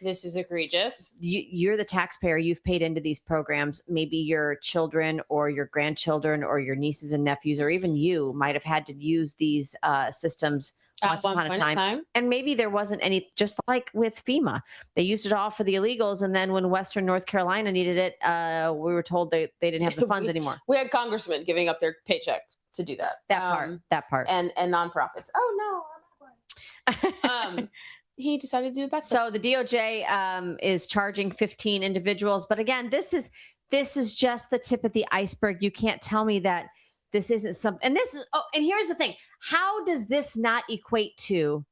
This is egregious. You're the taxpayer. You've paid into these programs. Maybe your children or your grandchildren or your nieces and nephews, or even you might have had to use these systems once upon a time. And maybe there wasn't any, just like with FEMA, they used it all for the illegals. And then when Western North Carolina needed it, we were told they didn't have the funds anymore. We had congressmen giving up their paycheck to do that. That part. And nonprofits. Oh, no, I'm not one. He decided to do it back. So the DOJ is charging 15 individuals. But again, this is just the tip of the iceberg. You can't tell me that this isn't some, and this is, and here's the thing. How does this not equate to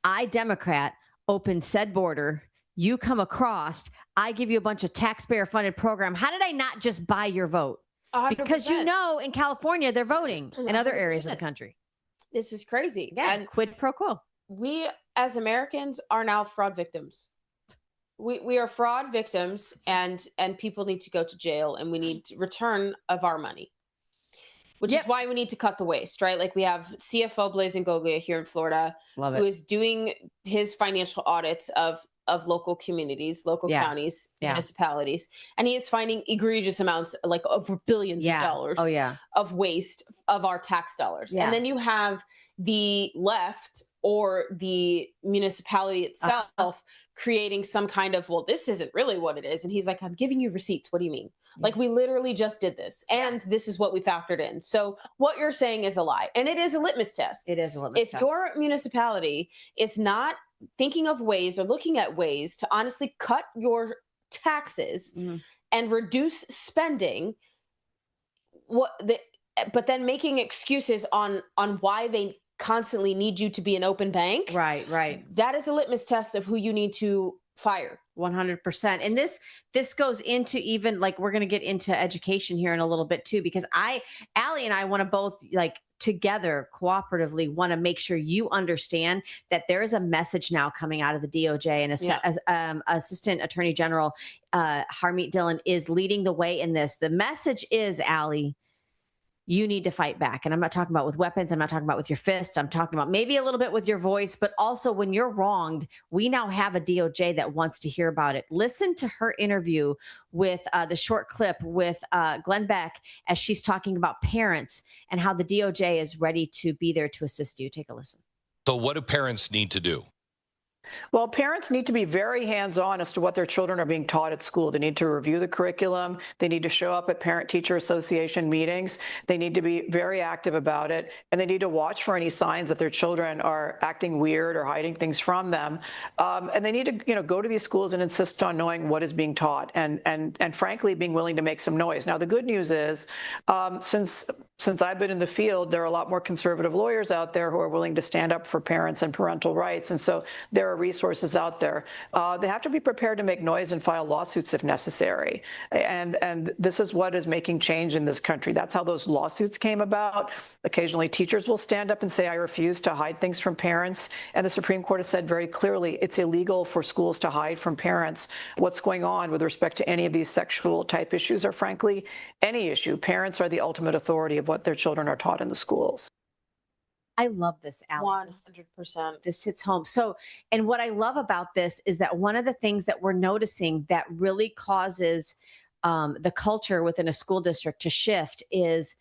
I, Democrat, open said border, you come across, I give you a bunch of taxpayer funded program. How did I not just buy your vote? 100%. Because you know, in California, they're voting in other areas of the country. This is crazy. Yeah, and quid pro quo. We as Americans are now fraud victims. We are fraud victims, and people need to go to jail, and we need return of our money, which is why we need to cut the waste, right? Like we have CFO Blazing Goglia here in Florida, who is doing his financial audits of local communities, local counties, municipalities, and he is finding egregious amounts, like over billions of dollars of waste of our tax dollars. And then you have the left or the municipality itself creating some kind of, well, this isn't really what it is. And he's like, I'm giving you receipts. What do you mean? Like, we literally just did this. And this is what we factored in. So what you're saying is a lie. And it is a litmus test. It is a litmus test. If your municipality is not thinking of ways or looking at ways to honestly cut your taxes and reduce spending, but then making excuses on why they constantly need you to be an open bank. Right. That is a litmus test of who you need to fire. 100%. And this goes into even, like, we're going to get into education here in a little bit too, because Allie and I want to both, like, together cooperatively want to make sure you understand that there is a message now coming out of the DOJ, and Assistant Attorney General Harmeet Dillon is leading the way in this. The message is, Allie, you need to fight back. And I'm not talking about with weapons. I'm not talking about with your fists. I'm talking about maybe a little bit with your voice, but also when you're wronged, we now have a DOJ that wants to hear about it. Listen to her interview with the short clip with Glenn Beck as she's talking about parents and how the DOJ is ready to be there to assist you. Take a listen. So what do parents need to do? Well, parents need to be very hands-on as to what their children are being taught at school. They need to review the curriculum. They need to show up at Parent-Teacher Association meetings. They need to be very active about it. And they need to watch for any signs that their children are acting weird or hiding things from them. And they need to, go to these schools and insist on knowing what is being taught and frankly, being willing to make some noise. Now, the good news is, since I've been in the field, there are a lot more conservative lawyers out there who are willing to stand up for parents and parental rights. And so there are resources out there. They have to be prepared to make noise and file lawsuits if necessary. And this is what is making change in this country. That's how those lawsuits came about. Occasionally, teachers will stand up and say, I refuse to hide things from parents. And the Supreme Court has said very clearly, it's illegal for schools to hide from parents what's going on with respect to any of these sexual type issues, or frankly, any issue. Parents are the ultimate authority of what their children are taught in the schools. I love this, Allie. 100%. This hits home. So, and what I love about this is that one of the things that we're noticing that really causes the culture within a school district to shift is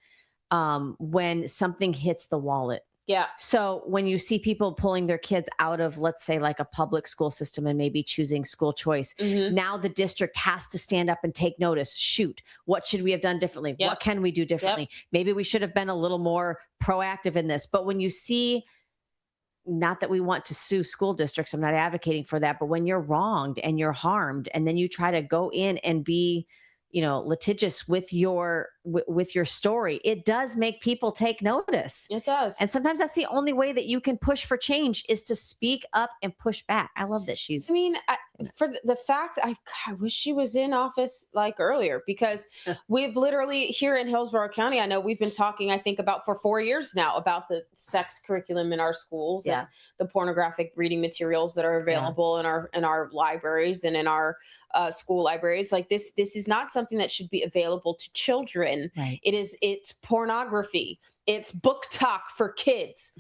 when something hits the wallet. Yeah. So when you see people pulling their kids out of, let's say, like a public school system and maybe choosing school choice, now the district has to stand up and take notice. Shoot, what should we have done differently? What can we do differently? Maybe we should have been a little more proactive in this. But when you see, not that we want to sue school districts, I'm not advocating for that, but when you're wronged and you're harmed, and then you try to go in and be, litigious with your with your story, it does make people take notice. It does. And sometimes that's the only way that you can push for change is to speak up and push back. I love that she's. I mean, for the fact that I wish she was in office like earlier, because we've literally here in Hillsborough County, I know we've been talking, I think about for 4 years now about the sex curriculum in our schools and the pornographic reading materials that are available in our libraries and in our school libraries. Like this is not something that should be available to children. Right. It's pornography. It's book talk for kids.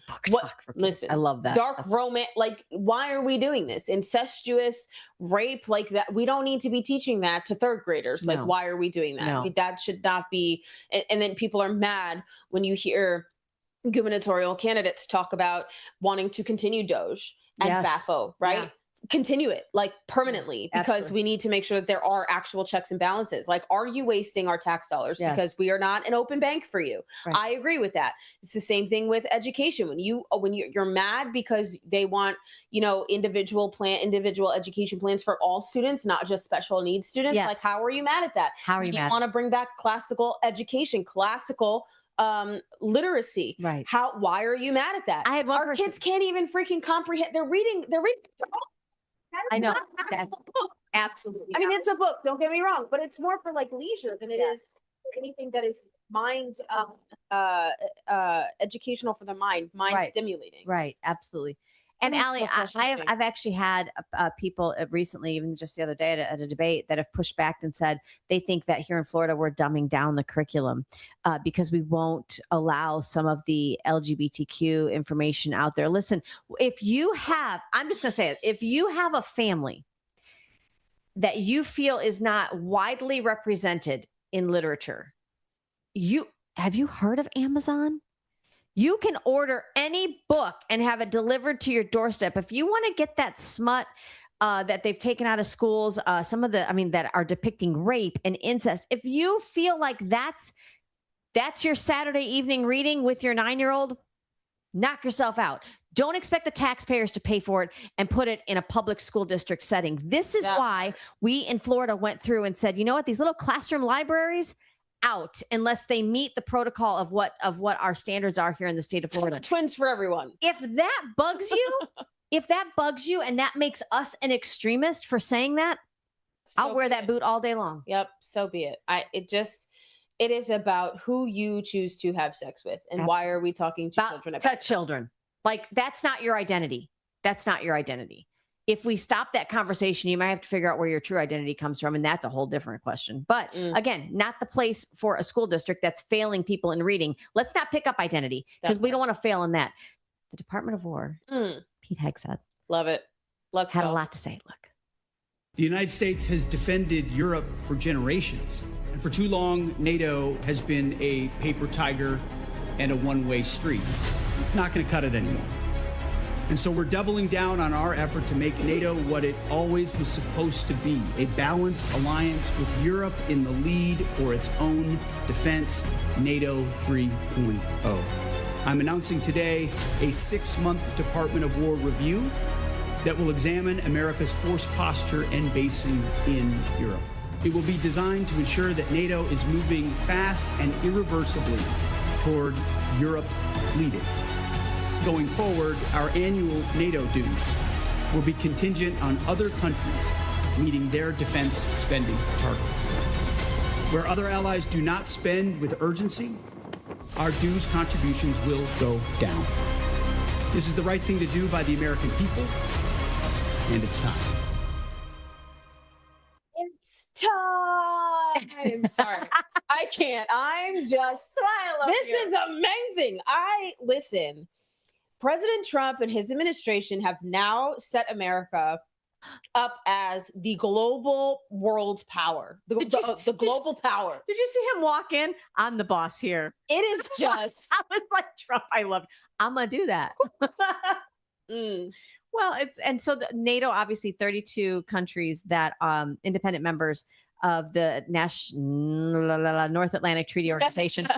Listen, I love that. Dark romance. Like, why are we doing this? Incestuous rape, like that. We don't need to be teaching that to third graders. Like, why are we doing that? No. That should not be. And then people are mad when you hear gubernatorial candidates talk about wanting to continue Doge and FAFO, right? Yeah. Continue it like permanently, because we need to make sure that there are actual checks and balances. Like, are you wasting our tax dollars? Because we are not an open bank for you. Right. I agree with that. It's the same thing with education. When you're mad because they want, individual education plans for all students, not just special needs students. Yes. Like, how are you mad at that? How are you mad? Want to bring back classical education, classical literacy. Right. Why are you mad at that? I had one Our kids can't even freaking comprehend. They're reading. I know. That's That's absolutely. I mean, it's a book, don't get me wrong, but it's more for like leisure than it is anything that is mind educational for the mind stimulating. Right. Absolutely. And Allie, I've actually had people recently, even just the other day at a debate, that have pushed back and said they think that here in Florida we're dumbing down the curriculum because we won't allow some of the LGBTQ information out there. Listen, I'm just going to say it, if you have a family that you feel is not widely represented in literature, have you heard of Amazon? You can order any book and have it delivered to your doorstep. If you want to get that smut that they've taken out of schools, some of that are depicting rape and incest. If you feel like that's your Saturday evening reading with your 9-year-old, knock yourself out. Don't expect the taxpayers to pay for it and put it in a public school district setting. This is why we in Florida went through and said, you know what, these little classroom libraries, out unless they meet the protocol of what our standards are here in the state of Florida. Twins for everyone. If that bugs you, and that makes us an extremist for saying that, I'll wear that boot all day long. Yep, so be it. It is about who you choose to have sex with, and why are we talking to children about to children? Like, that's not your identity. That's not your identity. If we stop that conversation, you might have to figure out where your true identity comes from. And that's a whole different question. But again, not the place for a school district that's failing people in reading. Let's not pick up identity because we don't want to fail in that. The Department of War, Pete Hegseth. Love it. Had a lot to say. Look. The United States has defended Europe for generations. And for too long, NATO has been a paper tiger and a one-way street. It's not going to cut it anymore. And so we're doubling down on our effort to make NATO what it always was supposed to be, a balanced alliance with Europe in the lead for its own defense, NATO 3.0. I'm announcing today a 6-month Department of War review that will examine America's force posture and basing in Europe. It will be designed to ensure that NATO is moving fast and irreversibly toward Europe leading. Going forward, our annual NATO dues will be contingent on other countries meeting their defense spending targets. Where other allies do not spend with urgency, our dues contributions will go down. This is the right thing to do by the American people, and it's time. It's time. Sorry. I can't. This is amazing. Listen. President Trump and his administration have now set America up as the global world power, the global power. Did you see him walk in? I'm the boss here. It is just. I was like, Trump, I love it. I'm going to do that. Well, so the NATO, obviously 32 countries that independent members of the North Atlantic Treaty Organization.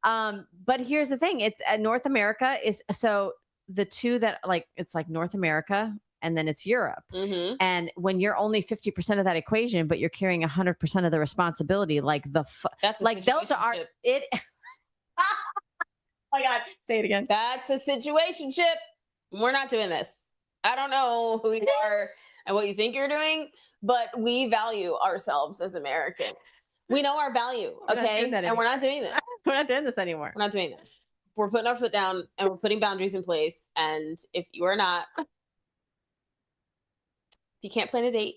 But here's the thing. It's North America is so the two that it's like North America and then it's Europe. And when you're only 50% of that equation, but you're carrying 100% of the responsibility, like That's like those are it. Oh my God, say it again. That's a situationship. We're not doing this. I don't know who you are and what you think you're doing, but we value ourselves as Americans. We know our value, okay? And we're not doing this. We're not doing this anymore. We're not doing this. We're putting our foot down and we're putting boundaries in place. And if you are not, if you can't plan a date,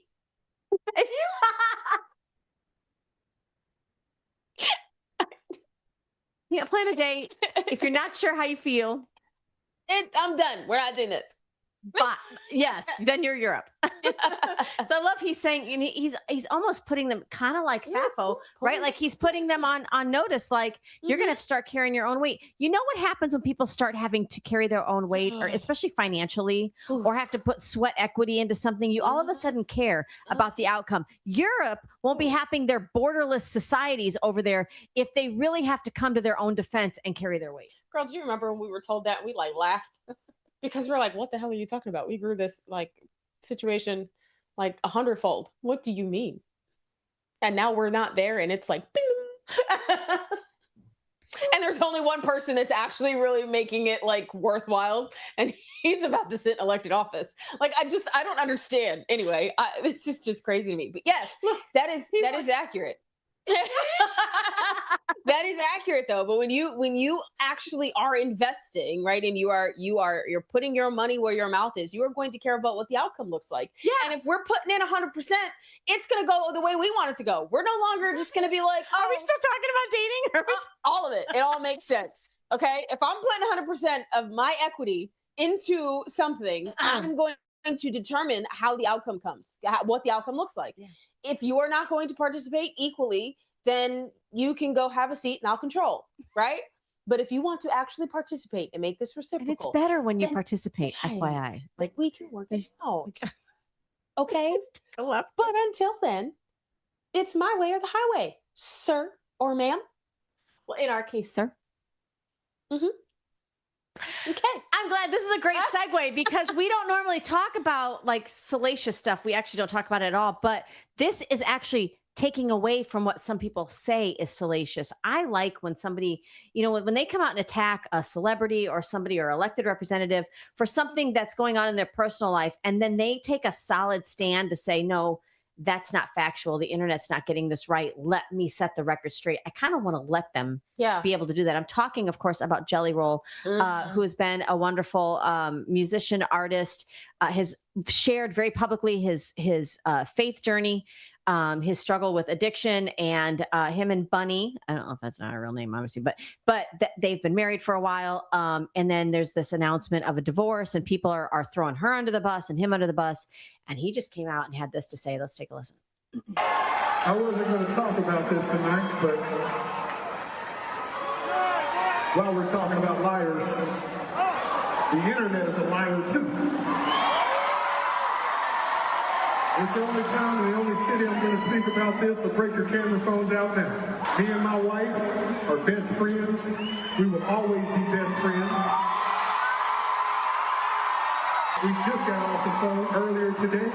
can't plan a date. If you're not sure how you feel, I'm done. We're not doing this. But yes, then you're Europe. So I love he's saying, and he's almost putting them kind of like FAFO, right? Like he's putting them on notice, like you're going to start carrying your own weight. You know what happens when people start having to carry their own weight, or especially financially, or have to put sweat equity into something? You all of a sudden care about the outcome. Europe won't be having their borderless societies over there if they really have to come to their own defense and carry their weight. Girl, do you remember when we were told that? We like laughed. Because we're like, what the hell are you talking about? We grew this like situation like 100-fold. What do you mean? And now we're not there, and it's like, bing. And there's only one person that's actually really making it like worthwhile, and he's about to sit in elected office. Like, I don't understand. Anyway, this is just crazy to me. But yes, that is accurate. That is accurate though. But when you actually are investing, right, and you're putting your money where your mouth is, you are going to care about what the outcome looks like. Yeah. And if we're putting in 100%, it's going to go the way we want it to go. We're no longer just going to be like, are we still talking about dating? All of it. It all makes sense. Okay. If I'm putting 100% of my equity into something, I'm going to determine how the outcome comes, what the outcome looks like. Yeah. If you are not going to participate equally, then you can go have a seat and I'll control, right? But if you want to actually participate and make this reciprocal. And it's better when you participate, FYI. Like we can work this out. Okay? But until then, it's my way or the highway, sir or ma'am. Well, in our case, sir. Mm-hmm. Okay. I'm glad this is a great segue because we don't normally talk about like salacious stuff. We actually don't talk about it at all. But this is actually taking away from what some people say is salacious. I like when somebody, when they come out and attack a celebrity or somebody or elected representative for something that's going on in their personal life, and then they take a solid stand to say, no, that's not factual. The internet's not getting this right. Let me set the record straight. I kind of want to let them be able to do that. I'm talking, of course, about Jelly Roll, who has been a wonderful musician, artist, has shared very publicly his faith journey, his struggle with addiction, and him and Bunny, I don't know if that's not her real name, obviously, but they've been married for a while. And then there's this announcement of a divorce, and people are throwing her under the bus and him under the bus. And he just came out and had this to say. Let's take a listen. I wasn't going to talk about this tonight, but while we're talking about liars, the internet is a liar too. It's the only time and the only city I'm going to speak about this, so break your camera phones out now. Me and my wife are best friends. We will always be best friends. We just got off the phone earlier today.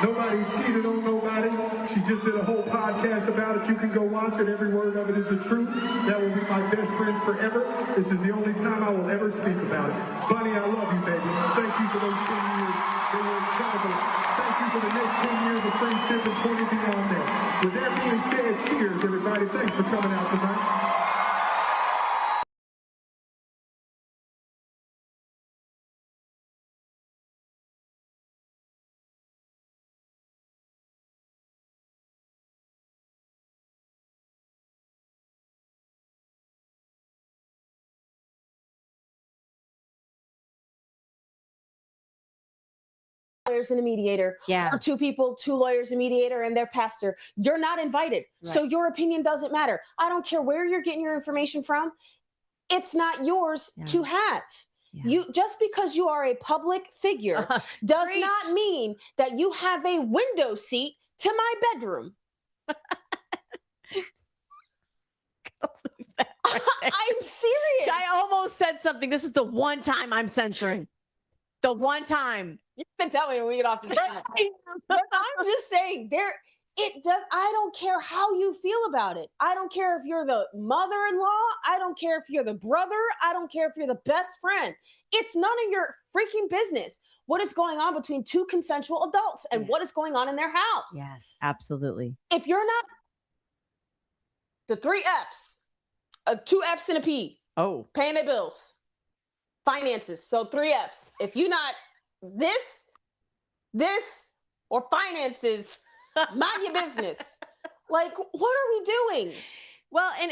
Nobody cheated on nobody. She just did a whole podcast about it. You can go watch it. Every word of it is the truth. That will be my best friend forever. This is the only time I will ever speak about it. Bunny, I love you, baby. Thank you for those 10 years. They were incredible. Thank you for the next 10 years of friendship and 20 beyond that. With that being said, cheers, everybody. Thanks for coming out tonight. Lawyers and a mediator, or two lawyers, a mediator, and their pastor. You're not invited. Right. So your opinion doesn't matter. I don't care where you're getting your information from. It's not yours to have. Yeah. You just because you are a public figure does not mean that you have a window seat to my bedroom. I'm serious. I almost said something. This is the one time I'm censoring. The one time. You can tell me when we get off this. But I'm just saying, it does. I don't care how you feel about it. I don't care if you're the mother-in-law. I don't care if you're the brother. I don't care if you're the best friend. It's none of your freaking business what is going on between two consensual adults and what is going on in their house. Yes, absolutely. If you're not the 3 F's, 2 F's and a P. Oh, paying their bills, finances. So 3 F's. If you're not this, or finances, mind your business. Like, what are we doing? Well, and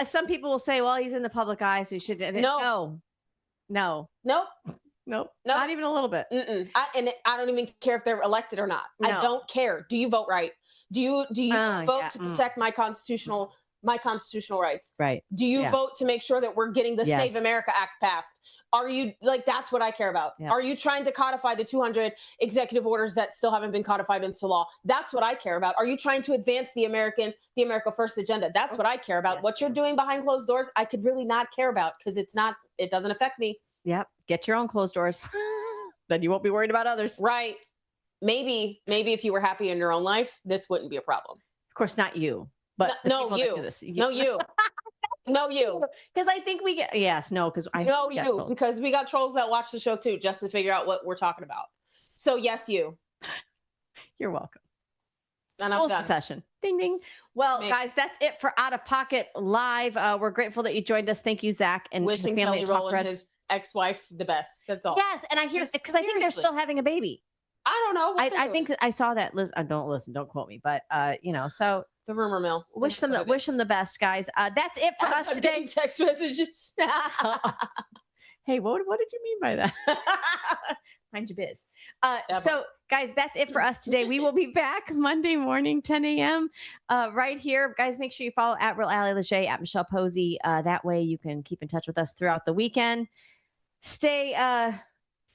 some people will say, well, he's in the public eye, so you should. No. Nope. Not even a little bit. I don't even care if they're elected or not. No. I don't care. Do you vote right? Do you vote to protect my constitutional rights? Right. Do you vote to make sure that we're getting the Save America Act passed? Are you that's what I care about. Yeah. Are you trying to codify the 200 executive orders that still haven't been codified into law? That's what I care about. Are you trying to advance the America First agenda? That's what I care about. What you're doing behind closed doors, I could really not care about because it doesn't affect me. Yep. Get your own closed doors. Then you won't be worried about others. Right. Maybe if you were happy in your own life, this wouldn't be a problem. Of course, not you, but no, you. No, you. No, you. Because I think we get, because we got trolls that watch the show too, just to figure out what we're talking about. So yes, you. You're welcome. And I'm done. Session. Ding, ding. Well, guys, that's it for Out of Pocket Live. We're grateful that you joined us. Thank you, Zach, and wishing the family Kelly Rowland and his ex-wife the best. That's all. Yes, and I hear because I think they're still having a baby. I don't know. I think I saw that. Don't quote me, but so the rumor mill. Wish them the best, guys. That's it for us today. Text messages. Hey, what did you mean by that? Mind your biz. So, guys, that's it for us today. We will be back Monday morning, 10 a.m. Right here. Guys, make sure you follow at Real Ally Lachey, at Michelle Posey. That way you can keep in touch with us throughout the weekend. Stay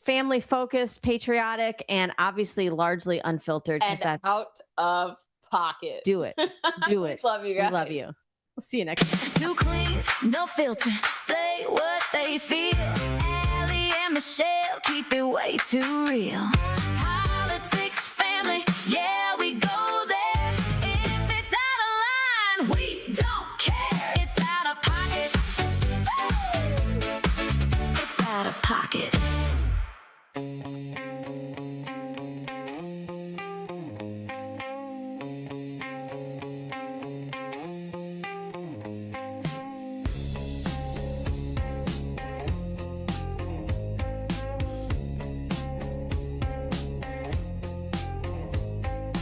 family focused, patriotic, and obviously largely unfiltered. And that's out of pocket. Do it. Do it. Love you guys. We love you. We'll see you next time. Two queens, no filter. Say what they feel. Allie and Michelle keep it way too real. Politics, family, yeah, we go there. If it's out of line, we don't care. It's out of pocket. It's out of pocket.